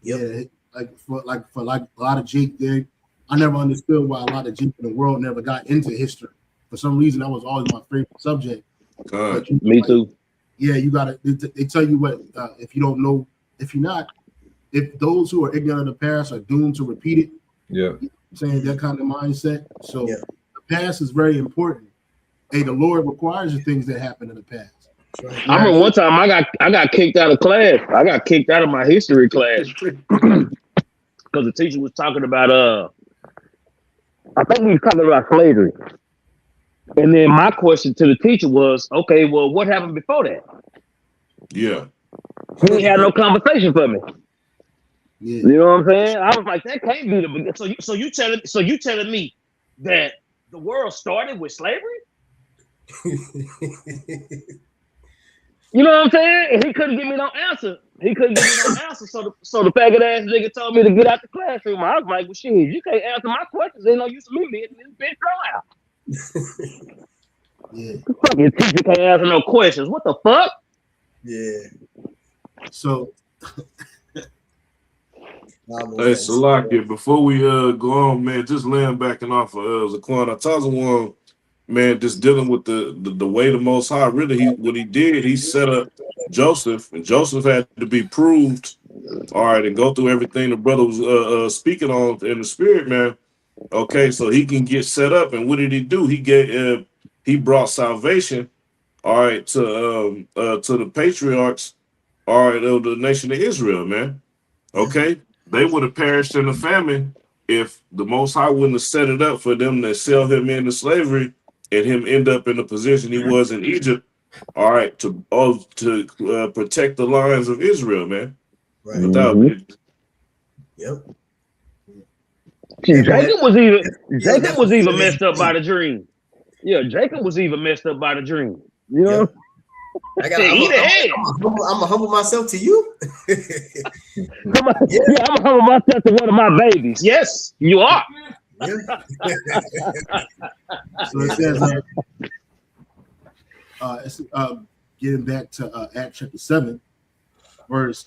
Yeah, like for a lot of Jake did. I never understood why a lot of Jake in the world never got into history. For some reason, that was always my favorite subject. But Me too. Yeah, you gotta. They tell you what if you don't know, if those who are ignorant of the past are doomed to repeat it. Yeah. Saying that kind of mindset. So the past is very important. Hey, the Lord requires the things that happen in the past. Right. I remember one time I got kicked out of class. I got kicked out of my history class because the teacher was talking about I think we was talking about slavery. And then my question to the teacher was, okay, well, what happened before that? Yeah. He ain't had no conversation for me. Yeah. You know what I'm saying? I was like, that can't be the beginning. So you telling me that the world started with slavery? You know what I'm saying? And he couldn't give me no answer. So the faggot ass nigga told me to get out the classroom. I was like, well, shit, you can't answer my questions. Ain't no use of me being this bitch throw out. Yeah. Fucking teacher can't answer no questions. What the fuck? Yeah. So Hey, Salakia, before we go on, man, just laying back and off of Zaquan, I told one, man, just dealing with the way the Most High, really, what he did, he set up Joseph, and Joseph had to be proved, all right, and go through everything the brother was speaking on in the spirit, man. Okay, so he can get set up, and what did he do? He brought salvation, all right, to the patriarchs, all right, of the nation of Israel, man. Okay, they would have perished in the famine if the Most High wouldn't have set it up for them to sell him into slavery and him end up in the position he was in Egypt. All right, to protect the lines of Israel, man. Right. Without Yep. Jacob was even messed up by the dream. Yeah, Jacob was even messed up by the dream. You know, I'm gonna humble myself to you. I'm gonna humble myself to one of my babies. Yes, you are. Yeah. So it says, it's, getting back to Acts chapter 7, verse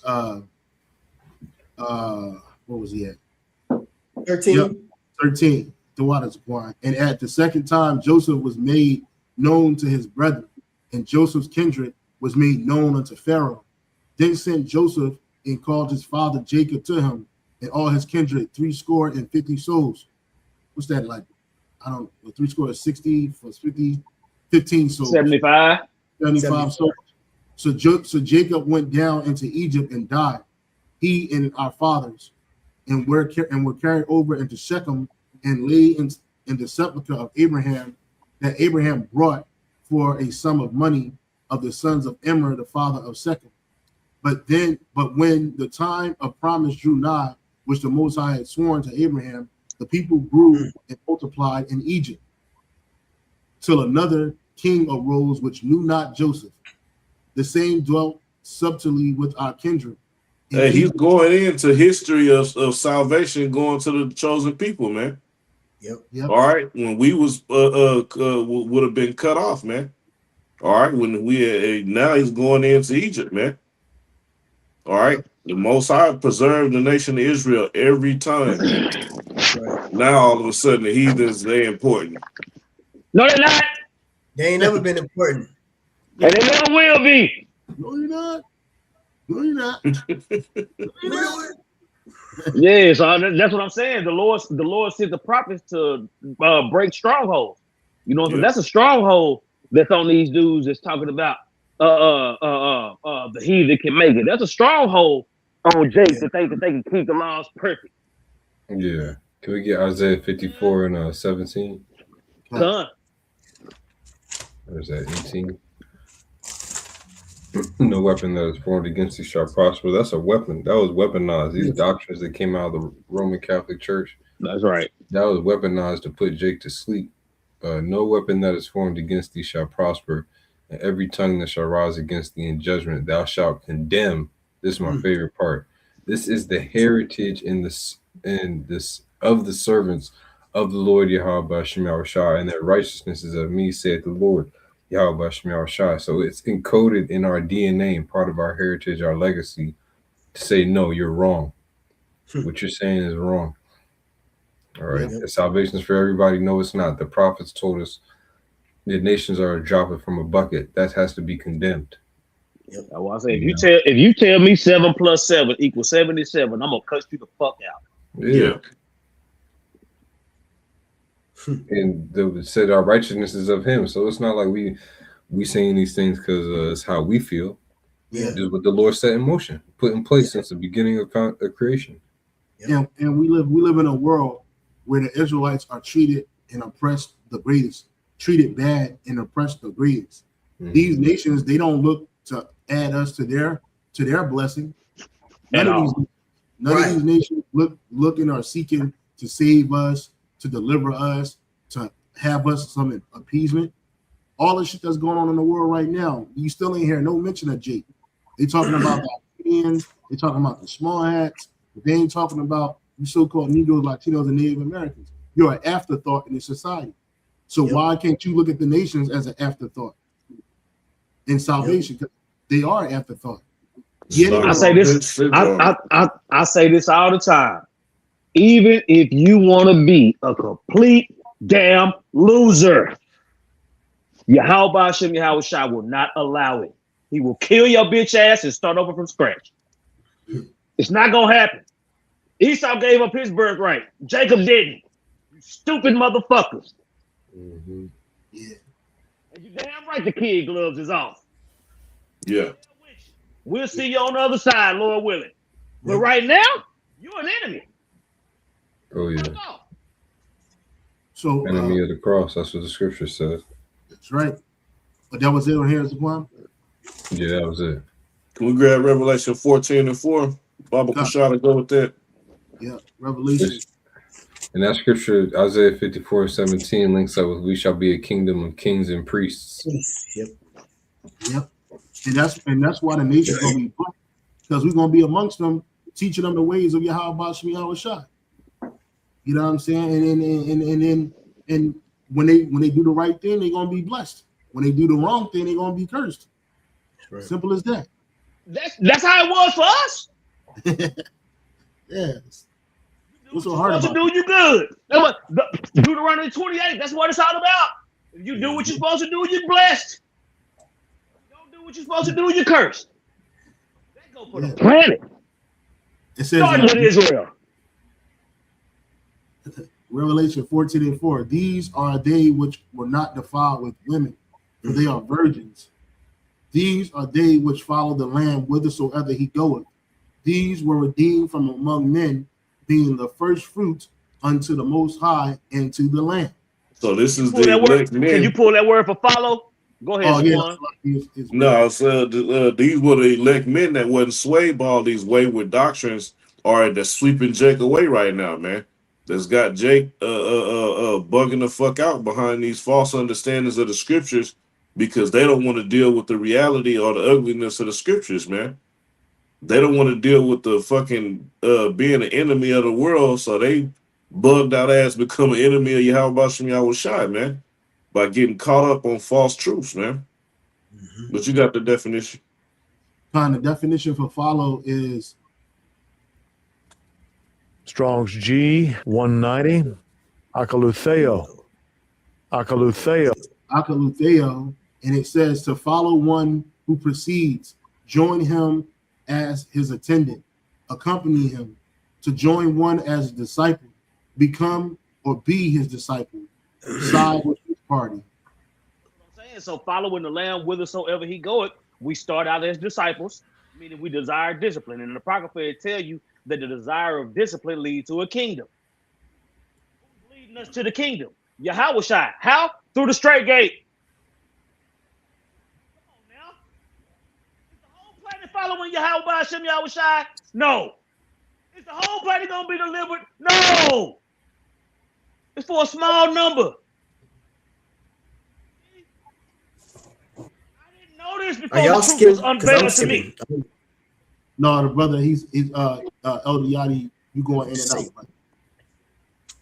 what was he at? 13. Yep, 13. The waters one. And at the second time, Joseph was made known to his brethren, and Joseph's kindred was made known unto Pharaoh. Then sent Joseph and called his father Jacob to him, and all his kindred, 60 souls. What's that like? I don't know, 60 plus 50, 15 souls. 75 souls. So Jacob went down into Egypt and died, he and our fathers, and were carried over into Shechem and lay in the sepulchre of Abraham, that Abraham brought for a sum of money of the sons of Immer, the father of Shechem. But when the time of promise drew nigh, which the Most High had sworn to Abraham, the people grew and multiplied in Egypt, till another king arose which knew not Joseph. The same dwelt subtly with our kindred. Hey, he's going into history of salvation, going to the chosen people, man. Yep. All right, when we was would have been cut off, man. All right, when we now he's going into Egypt, man. All right, the Most High preserved the nation of Israel every time, man. Right. Now all of a sudden the heathens, they important. No, they're not. They ain't never been important. And they never will be. No, you're not. No, you're not. Yeah, so that's what I'm saying. The Lord sent the prophets to break strongholds. You know, so Yeah. that's a stronghold that's on these dudes that's talking about the heathen can make it. That's a stronghold on Jake that they can keep the laws perfect. Yeah. Can we get Isaiah 54 and 17? Done. Or is that 18? No weapon that is formed against you shall prosper. That's a weapon. That was weaponized. These doctrines that came out of the Roman Catholic Church, That's right. that was weaponized to put Jake to sleep. No weapon that is formed against thee shall prosper, and every tongue that shall rise against thee in judgment thou shalt condemn. This is my favorite part. This is the heritage in this of the servants of the Lord Yahweh Bashem Yahushua, and their righteousness is of me, saith the Lord Yahweh Bashem Yahushua. So it's encoded in our DNA and part of our heritage, our legacy, to say, no, you're wrong. What you're saying is wrong. All right. The salvation is for everybody. No, it's not. The prophets told us the nations are a drop from a bucket. That has to be condemned. That's why I say if you tell me 7 plus 7 equals 77, I'm gonna cut you the fuck out. Yeah. And they said our righteousness is of him. So it's not like we saying these things because it's how we feel. Yeah. It's what the Lord set in motion, put in place since the beginning of creation. And we live in a world where the Israelites are treated and oppressed the greatest, treated bad and oppressed the greatest. These nations, they don't look to add us to their blessing. None of these nations looking or seeking to save us, to deliver us, to have us some appeasement. All the shit that's going on in the world right now, you still ain't hear no mention of Jake. They talking about the Indians, they talking about the small hats, but they ain't talking about you so-called Negroes, Latinos, and Native Americans. You're an afterthought in this society. So why can't you look at the nations as an afterthought in salvation? Because they are an afterthought. I say this. I say this all the time. Even if you want to be a complete damn loser, Yahweh Shem Yahushua will not allow it. He will kill your bitch ass and start over from scratch. It's not gonna happen. Esau gave up his birthright. Jacob didn't. You stupid motherfuckers. Yeah. And you damn right the kid gloves is off. Yeah. We'll see you on the other side, Lord willing. But right now, you're an enemy. Oh yeah. So enemy of the cross. That's what the scripture says. That's right. But that was it on Here's the One? Yeah, that was it. Can we grab Revelation 14 and 4? Baba Kushada, go with that. Yeah, Revelation. And that scripture, Isaiah 54:17, links up with we shall be a kingdom of kings and priests. Yep. And that's why the nation's gonna be blessed, because we're gonna be amongst them, teaching them the ways of Yahweh Shem Yahushua. You know what I'm saying? And when they do the right thing, they're gonna be blessed. When they do the wrong thing, they're gonna be cursed. Right. Simple as that. That's how it was for us. Yes. What's so hard about do? You good. Deuteronomy 28. That's what it's all about. If you do what you're supposed to do, you're blessed. If you don't do what you're supposed to do, you're cursed. That go for the planet. It says starting with Israel. Revelation 14 and 4. These are they which were not defiled with women, for they are virgins. These are they which follow the Lamb whithersoever he goeth. These were redeemed from among men, being the first fruits unto the Most High and to the Lamb. So this is the elect men. Can you pull that word for follow? Go ahead, No, these were the elect men that wasn't swayed by all these wayward doctrines, or that's sweeping Jake away right now, man. That's got Jake bugging the fuck out behind these false understandings of the scriptures, because they don't want to deal with the reality or the ugliness of the scriptures, man. They don't want to deal with the fucking being an enemy of the world, so they bugged out ass become an enemy of Yahweh Shem Yahushua, man, by getting caught up on false truths, man. But you got the definition. The definition for follow is Strong's G 190. Akalutheo. Akalutheo, and it says to follow one who precedes, join him as his attendant, accompany him, to join one as a disciple, become or be his disciple, side with his party. I'm saying, so following the Lamb whithersoever he goeth, we start out as disciples, meaning we desire discipline. And the Apocrypha will tell you that the desire of discipline leads to a kingdom. Who's leading us to the kingdom? Yahushua. How? Through the straight gate. Come on now. Is the whole planet following Yahushua? No. Is the whole planet going to be delivered? No. It's for a small number. I didn't know this before the truth was unveiled to me. No, the brother, he's Elder Yachty, you going in and out, brother.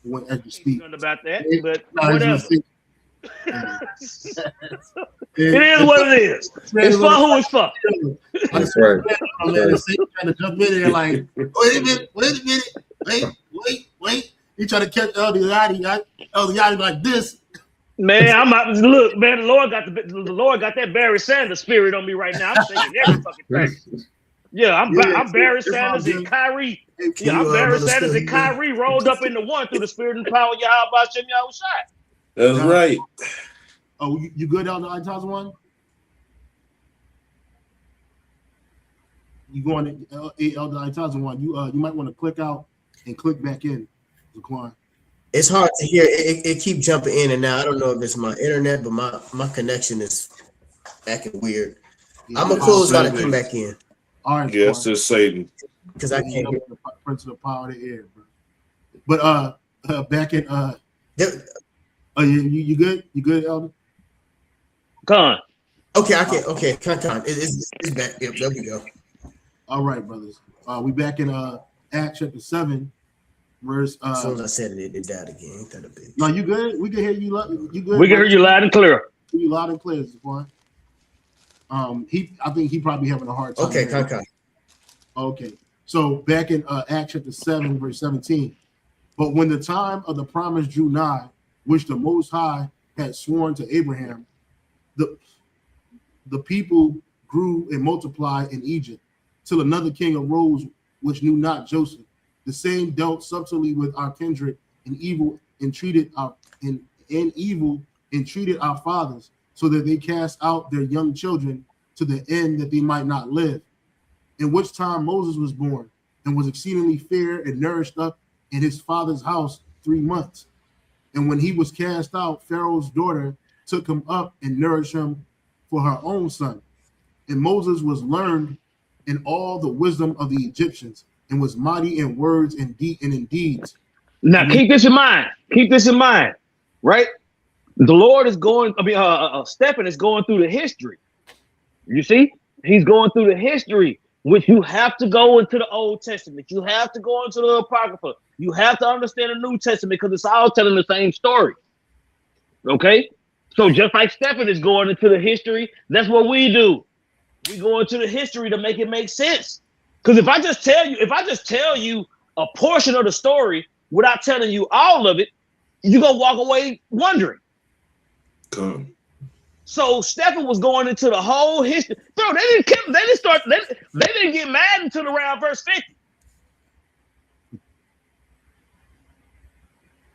When as you speak. Nothing about that, but whatever. It is what it is. It's for who it's for. That's right. Trying to jump in there like, wait a minute, wait. He trying to catch Elder Yachty like this. Man, I'm out. Look, man, the Lord got that Barry Sanders spirit on me right now. I'm thinking every fucking thing. Yeah, I'm Barry Sanders and Kyrie. Yeah, I'm Barry Sanders and Kyrie rolled up into one through the spirit and power of Yahweh Shem Yahushua. That's right. Oh, you good, Elder Itazawan? You going to Elder Itazawan? You might want to click out and click back in. Zaquan. It's hard to hear. It keep jumping in and out. I don't know if it's my internet, but my connection is acting weird. Yeah, I'm gonna close out and come back in. All right. Yes, it's Satan. Because I can't hear the Prince of the Power of the Air, bro. But back in you good? You good, Elder? Con. Okay, okay. Con. It's back. Yep, there we go. All right, brothers. We back in Acts chapter 7. Verse, as soon as I said it died again. Ain't that a big? No, you good? We can hear you. You good? We can hear you loud and clear. You loud and clear, Zaquan. I think he probably having a hard time. Okay, Con. Okay. So back in Acts chapter 7, verse 17. But when the time of the promise drew nigh, which the Most High had sworn to Abraham, the people grew and multiplied in Egypt, till another king arose, which knew not Joseph. The same dealt subtly with our kindred and evil entreated our fathers, so that they cast out their young children to the end that they might not live. In which time Moses was born and was exceedingly fair and nourished up in his father's house 3 months. And when he was cast out, Pharaoh's daughter took him up and nourished him for her own son. And Moses was learned in all the wisdom of the Egyptians, and was mighty in words and in deeds. Now, keep this in mind. Right? The Lord is going. Stephen is going through the history. You see, he's going through the history, which you have to go into the Old Testament. You have to go into the Apocrypha. You have to understand the New Testament because it's all telling the same story. Okay, so just like Stephen is going into the history, that's what we do. We go into the history to make it make sense. Because if I just tell you a portion of the story without telling you all of it, you're gonna walk away wondering. Come. So Stephen was going into the whole history. Bro, they didn't get mad until around verse 50.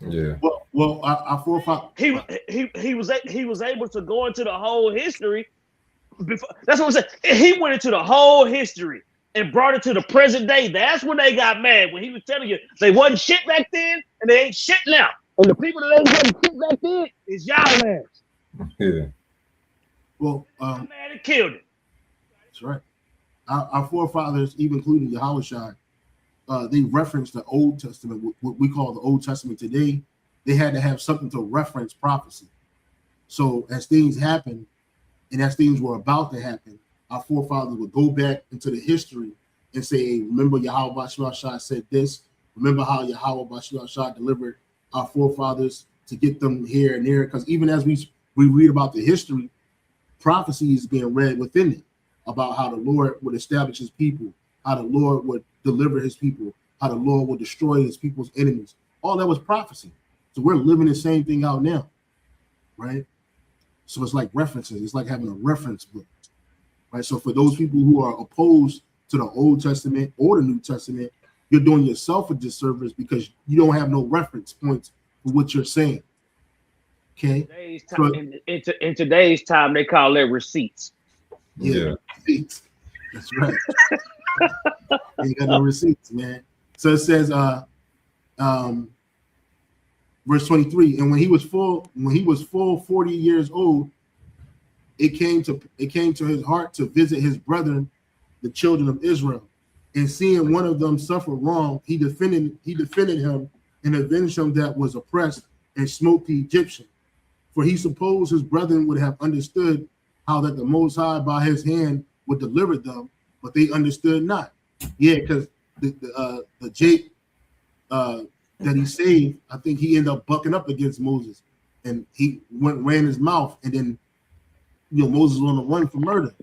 Yeah. Well, our forefather. He was able to go into the whole history. Before, that's what I'm saying. He went into the whole history and brought it to the present day. That's when they got mad, when he was telling you they wasn't shit back then and they ain't shit now. And the people that ain't wasn't shit back then is y'all ass. Yeah. Well, mad and killed it. That's right. Our forefathers, even including Yahushua, they referenced the Old Testament, what we call the Old Testament today. They had to have something to reference prophecy. So as things happen, and as things were about to happen, our forefathers would go back into the history and say, hey, remember Yahweh Shah said this. Remember how Yahweh Shah delivered our forefathers to get them here and there. Because even as we read about the history, prophecy is being read within it about how the Lord would establish his people, how the Lord would deliver his people, how the Lord would destroy his people's enemies. All that was prophecy. So we're living the same thing out now, right? So it's like references. It's like having a reference book, right? So for those people who are opposed to the Old Testament or the New Testament, you're doing yourself a disservice because you don't have no reference points for what you're saying. Okay. In today's time, they call it receipts. Yeah. Receipts. That's right. Ain't got no receipts, man. So it says, verse 23, and when he was full 40 years old, it came to his heart to visit his brethren, the children of Israel. And seeing one of them suffer wrong, he defended him and avenged him that was oppressed and smote the Egyptian. For he supposed his brethren would have understood how that the Most High by his hand would deliver them, but they understood not. Yeah, because the Jake that he saved, I think he ended up bucking up against Moses, and he ran his mouth, and then Moses was on the run for murder.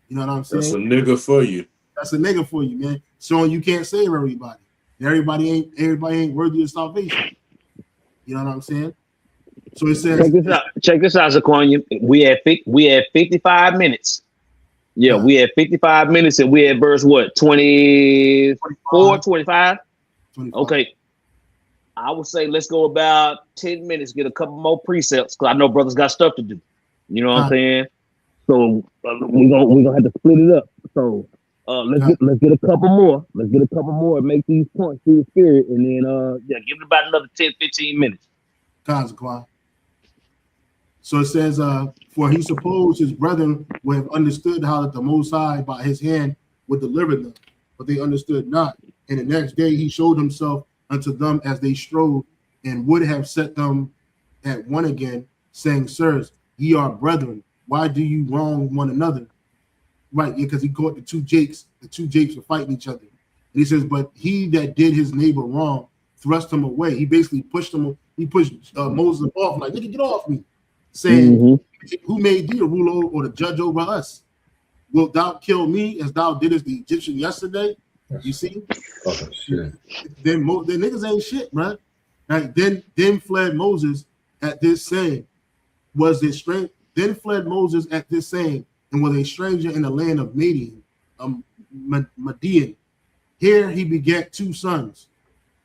You know what I'm saying? That's a nigga for you. That's a nigga for you, man. Showing you can't save everybody. Everybody ain't worthy of salvation. You know what I'm saying? So it says, check this out, Zaquan. We had 55 minutes. Yeah, we had 55 minutes, and we had verse what? 24, 25? Okay. I would say let's go about 10 minutes, get a couple more precepts, because I know brothers got stuff to do. You know what I'm saying? So we're gonna have to split it up. So let's get a couple more. Let's get a couple more and make these points through the spirit, and then give it about another 10, 15 minutes. Consequence. So it says, for he supposed his brethren would have understood how that the Most High by his hand would deliver them, but they understood not. And the next day he showed himself unto them as they strove, and would have set them at one again, saying, Sirs, ye are brethren. Why do you wrong one another? Right, yeah, because he caught the two Jakes were fighting each other. And he says, but he that did his neighbor wrong thrust him away. He basically pushed Moses off, like, nigga, get off me. Saying, who made thee a ruler or the judge over us? Wilt thou kill me as thou didst the Egyptian yesterday? You see? Oh, shit. Then the niggas ain't shit, man. Right? Then fled Moses at this saying, Then fled Moses at this saying, and was a stranger in the land of Midian. Here he begat 2 sons.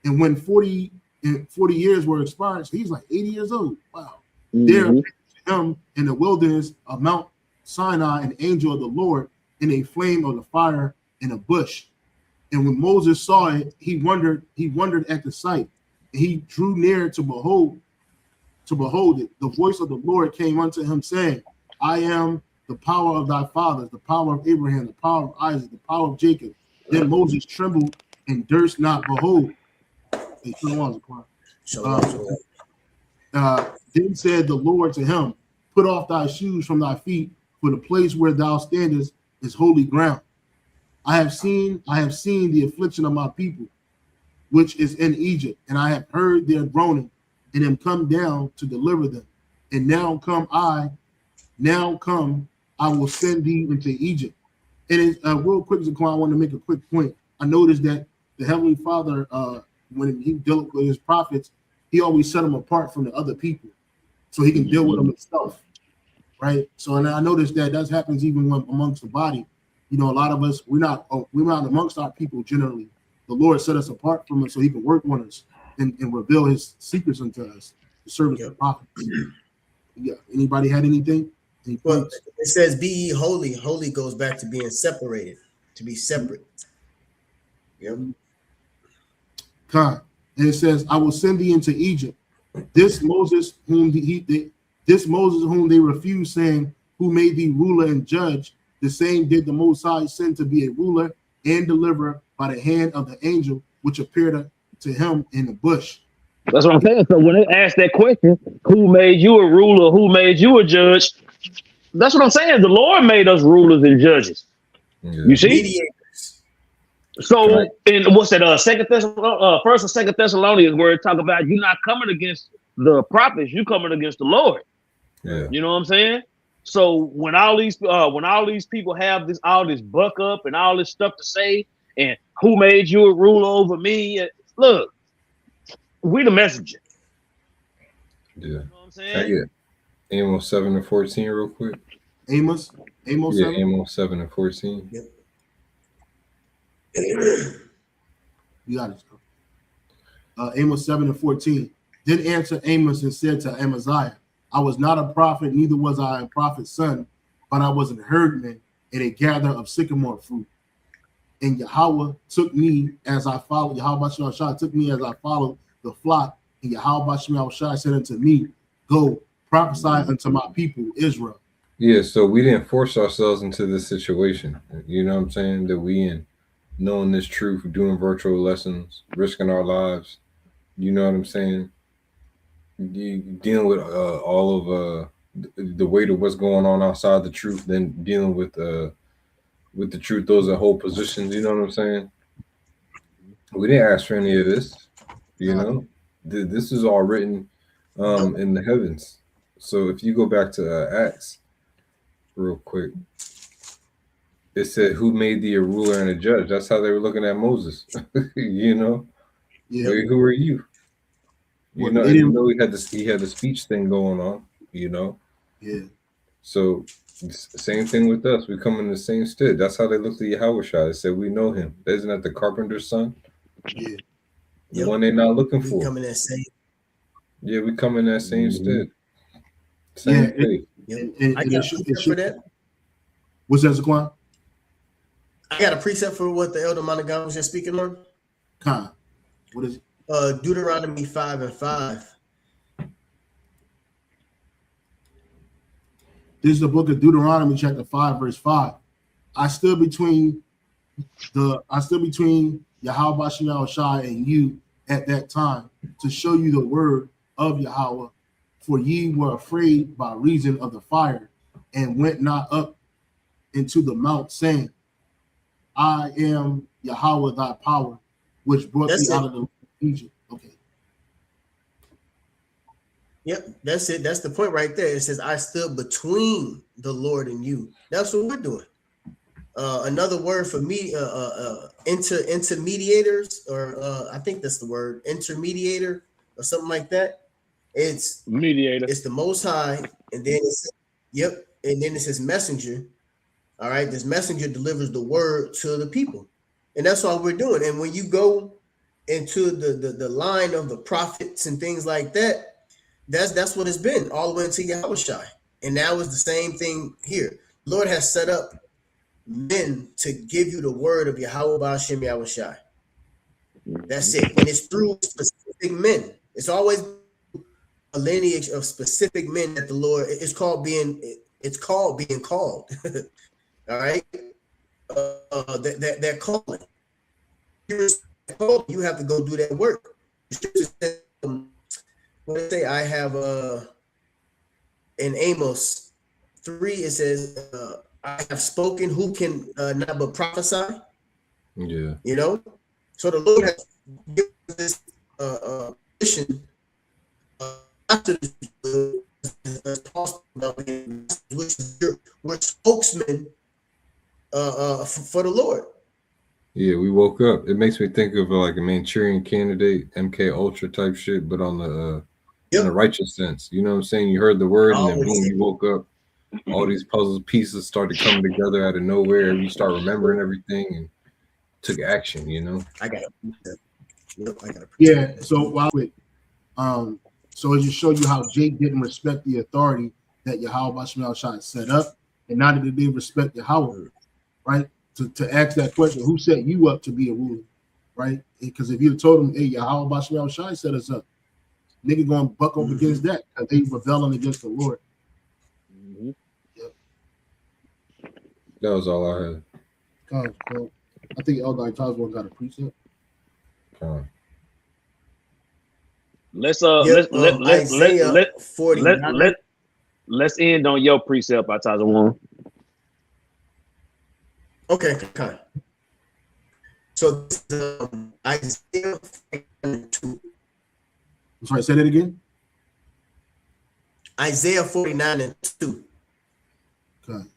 And when 40 years were expired, so he's like 80 years old. Wow. There appeared to him in the wilderness of Mount Sinai an angel of the Lord in a flame of the fire in a bush. And when Moses saw it, he wondered at the sight. And he drew near to behold it. The voice of the Lord came unto him, saying, I am the power of thy fathers, the power of Abraham, the power of Isaac, the power of Jacob. Then Moses trembled and durst not behold. Then said the Lord to him, Put off thy shoes from thy feet, for the place where thou standest is holy ground. I have seen the affliction of my people, which is in Egypt, and I have heard their groaning, and am come down to deliver them. And now come, I will send thee into Egypt. And it's real quick, Zaquan, I want to make a quick point. I noticed that the Heavenly Father, when he dealt with his prophets, he always set them apart from the other people, so he can deal with them himself, right? So, and I noticed that happens even when amongst the body. A lot of us, we're not amongst our people generally. The Lord set us apart from us so he can work on us and reveal his secrets unto us, the servants of the prophets. Yeah. Anybody had anything? Well, it says, be ye holy. Holy goes back to being separated, to be separate. Yep. God. And it says, I will send thee into Egypt. This Moses whom they refused, saying, who made thee ruler and judge, the same did the Most High send to be a ruler and deliverer by the hand of the angel which appeared to him in the bush. That's what I'm saying. So when they ask that question, who made you a ruler, who made you a judge? That's what I'm saying. The Lord made us rulers and judges. Yeah. You see? Mediators. So in what's that? First and Second Thessalonians, where it talk about you not coming against the prophets, you coming against the Lord. Yeah. You know what I'm saying? So when all these people have all this buck up and all this stuff to say, and who made you a ruler over me? Look, we the messenger. Yeah. You know what I'm saying? Amos 7:14 real quick. Amos 7? Amos 7:14. Yep. You got it. Amos 7:14. Then answered Amos and said to Amaziah, I was not a prophet, neither was I a prophet's son, but I was a herdman and a gatherer of sycamore fruit. And Yahweh took me as I followed. Yahweh Shai took me as I followed the flock. And Yahweh Shai said unto me, go prophesy unto my people Israel. Yeah, so we didn't force ourselves into this situation. You know what I'm saying? That we in knowing this truth, doing virtual lessons, risking our lives. You know what I'm saying? Dealing with all of the weight of what's going on outside the truth, then dealing with the truth, those that hold positions. You know what I'm saying? We didn't ask for any of this. You know, this is all written in the heavens. So if you go back to Acts real quick, it said, "Who made thee a ruler and a judge?" That's how they were looking at Moses. You know, Yeah. who are you? You Well, know, they and you didn't- know he had the speech thing going on. You know, Yeah. so same thing with us. We come in the same stead. That's how they looked at Yahweh Shai. They said, "We know him." Isn't that the carpenter's son? Yeah. The Yep. one they're not looking We for. come in that same. Yeah, we come in that same stead. Yeah, Same faith. Yep. And I got a precept for that. What's that, Zaquan? I got a precept for what the Elder Monogon was just speaking on. Khan. What is it? Deuteronomy 5:5. This is the book of Deuteronomy, chapter 5, verse 5. I stood between Yahweh Shai and you at that time to show you the word of Yahweh, for ye were afraid by reason of the fire, and went not up into the mount, saying, I am Yahweh thy power, which brought That's thee it. out of the land of Egypt. Okay. Yep, that's it. That's the point right there. It says, I stood between the Lord and you. That's what we're doing. Another word for me, intermediators, or I think that's the word, intermediator, or something like that. It's Mediator. the Most High, and then it's and then it says messenger. All right, this messenger delivers the word to the people, and that's all we're doing. And when you go into the line of the prophets and things like that, that's what it's been all the way into Yahweh Shai. And now it's the same thing here. The Lord has set up men to give you the word of Yahweh Ba'ashem Yahweh Shai. That's it. And it's through specific men. It's always a lineage of specific men that the Lord, it's called being called. All right. That calling. You have to go do that work. What I say, I have in Amos 3, it says, I have spoken, who can not but prophesy? Yeah. You know? So the Lord has given this mission after this, which we're spokesmen for the Lord. Yeah, we woke up. It makes me think of like a Manchurian Candidate, MK Ultra type shit, but on the in a righteous sense. You know what I'm saying? You heard the word, and then boom, you woke up. All these puzzle pieces started coming together out of nowhere. You start remembering everything and took action. You know. I got it. Yeah. So while so it just showed you how Jake didn't respect the authority that Yahweh Shai set up, and now that they didn't respect Yahweh, right? To ask that question, who set you up to be a ruler, right? Because if you told them, hey, Yahweh Shai set us up, nigga going to buck up against that because they rebelling against the Lord. Yep. That was all I had. Cool. I think Elder Tazwan got a precept. Let's Isaiah 49. Let's end on your precept, Atazawan. Okay, kind. So Isaiah 2. I'm sorry, say that again. Isaiah 49:2. Okay.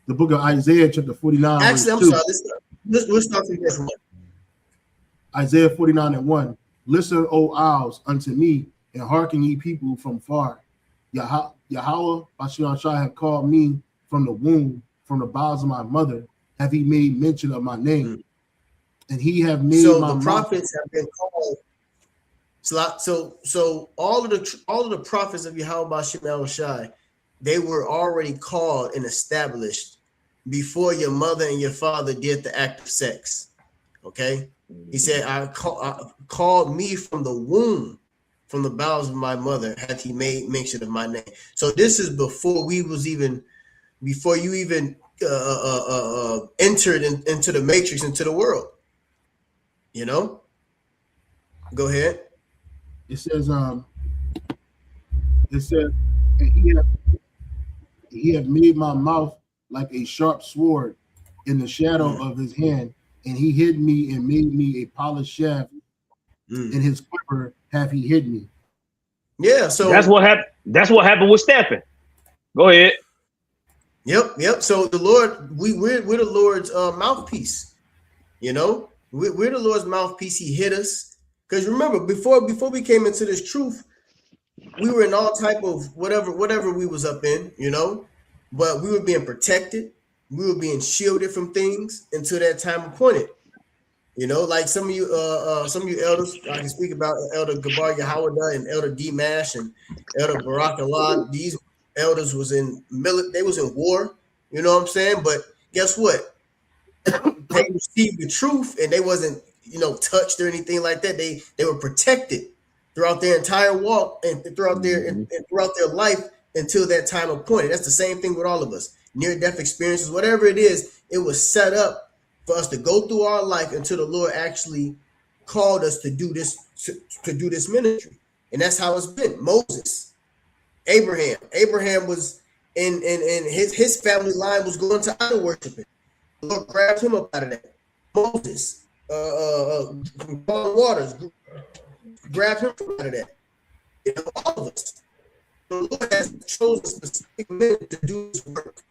The book of Isaiah, chapter 49. Actually, I'm 2. sorry. Let's start from this one. Isaiah 49:1. Listen, O owls, unto me, and hearken ye people from far. Yahweh Ba'ashem Shai have called me from the womb, from the bowels of my mother, have he made mention of my name. and he have made So my the mouth. prophets have been called. So all of the prophets of Yahweh Bashim El Shai, they were already called and established before your mother and your father did the act of sex. Okay, he said, I called me from the womb, from the bowels of my mother, hath he made mention of my name. So this is before you even entered into the matrix, into the world. You know. Go ahead. It says, and he have made my mouth like a sharp sword in the shadow of his hand, and he hid me and made me a polished shaft. In his quiver have he hid me. Yeah, so that's what happened. That's what happened with Stephen. Go ahead. Yep. So the Lord, we're the Lord's mouthpiece. You know, we're the Lord's mouthpiece. He hid us. Because remember, before we came into this truth, we were in all type of whatever we was up in, you know, but we were being protected. We were being shielded from things until that time appointed. You know, like some of you elders, I can speak about Elder Gabar Yahawada and Elder D Mash and Elder Barak Allah. These elders was they was in war, you know what I'm saying? But guess what? They received the truth and they wasn't, touched or anything like that. They were protected throughout their entire walk and throughout their life until that time appointed. That's the same thing with all of us. Near-death experiences, whatever it is, it was set up for us to go through our life until the Lord actually called us to do this to do this ministry. And that's how it's been. Moses, Abraham was in his family line was going to idol worshiping. The Lord grabbed him up out of that. Moses, from waters, grabbed him out of that. All of us. The Lord has chosen specific men to do his work.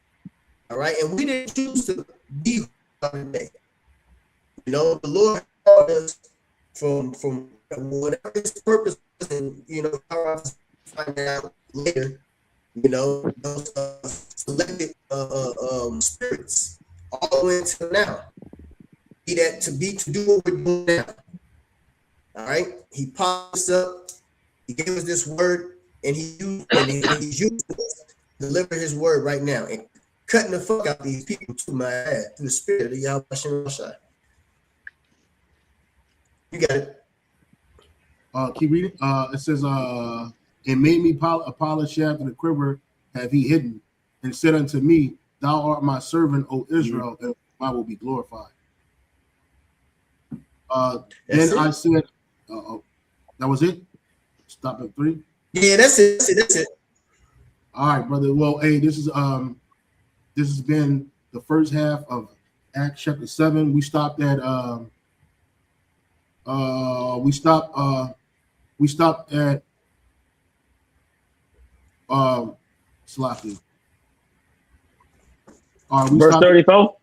All right, and we didn't choose to be today. The Lord called us from whatever his purpose was, and I'll find out later. Those selected spirits all the way until now. To do what we're doing now. All right, he popped us up. He gave us this word, and he's using us to deliver his word right now and cutting the fuck out these people to my ass through the spirit of Yahweh Hashem Shai. You got it. Keep reading. It says, "It made me a polished shaft and a quiver have he hidden, and said unto me, Thou art my servant, O Israel, and I will be glorified." Then I said, that was it. Stop at 3. Yeah, that's it. All right, brother. Well, hey, this has been the first half of Acts chapter 7. We stopped at Slappy. Verse 34.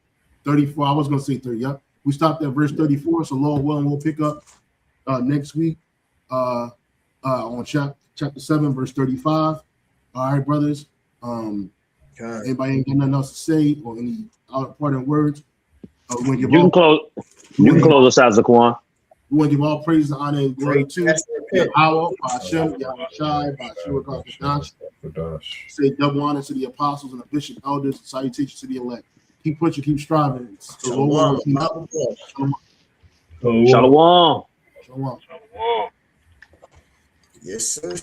34. I was gonna say 30. Yep. We stopped at verse 34. So Lord willing, we'll pick up next week on chapter 7, verse 35. All right, brothers. Anybody ain't got nothing else to say or any parting words? You can close us out, Zaquan. We want to give all praise and honor and glory to Yahweh, Hashem, Yahweh Shai, Kadash. Say double honor to the apostles and the bishop, elders, and salutations to the elect. Keep pushing, keep striving. Shalom. Shalom. Yes, sir.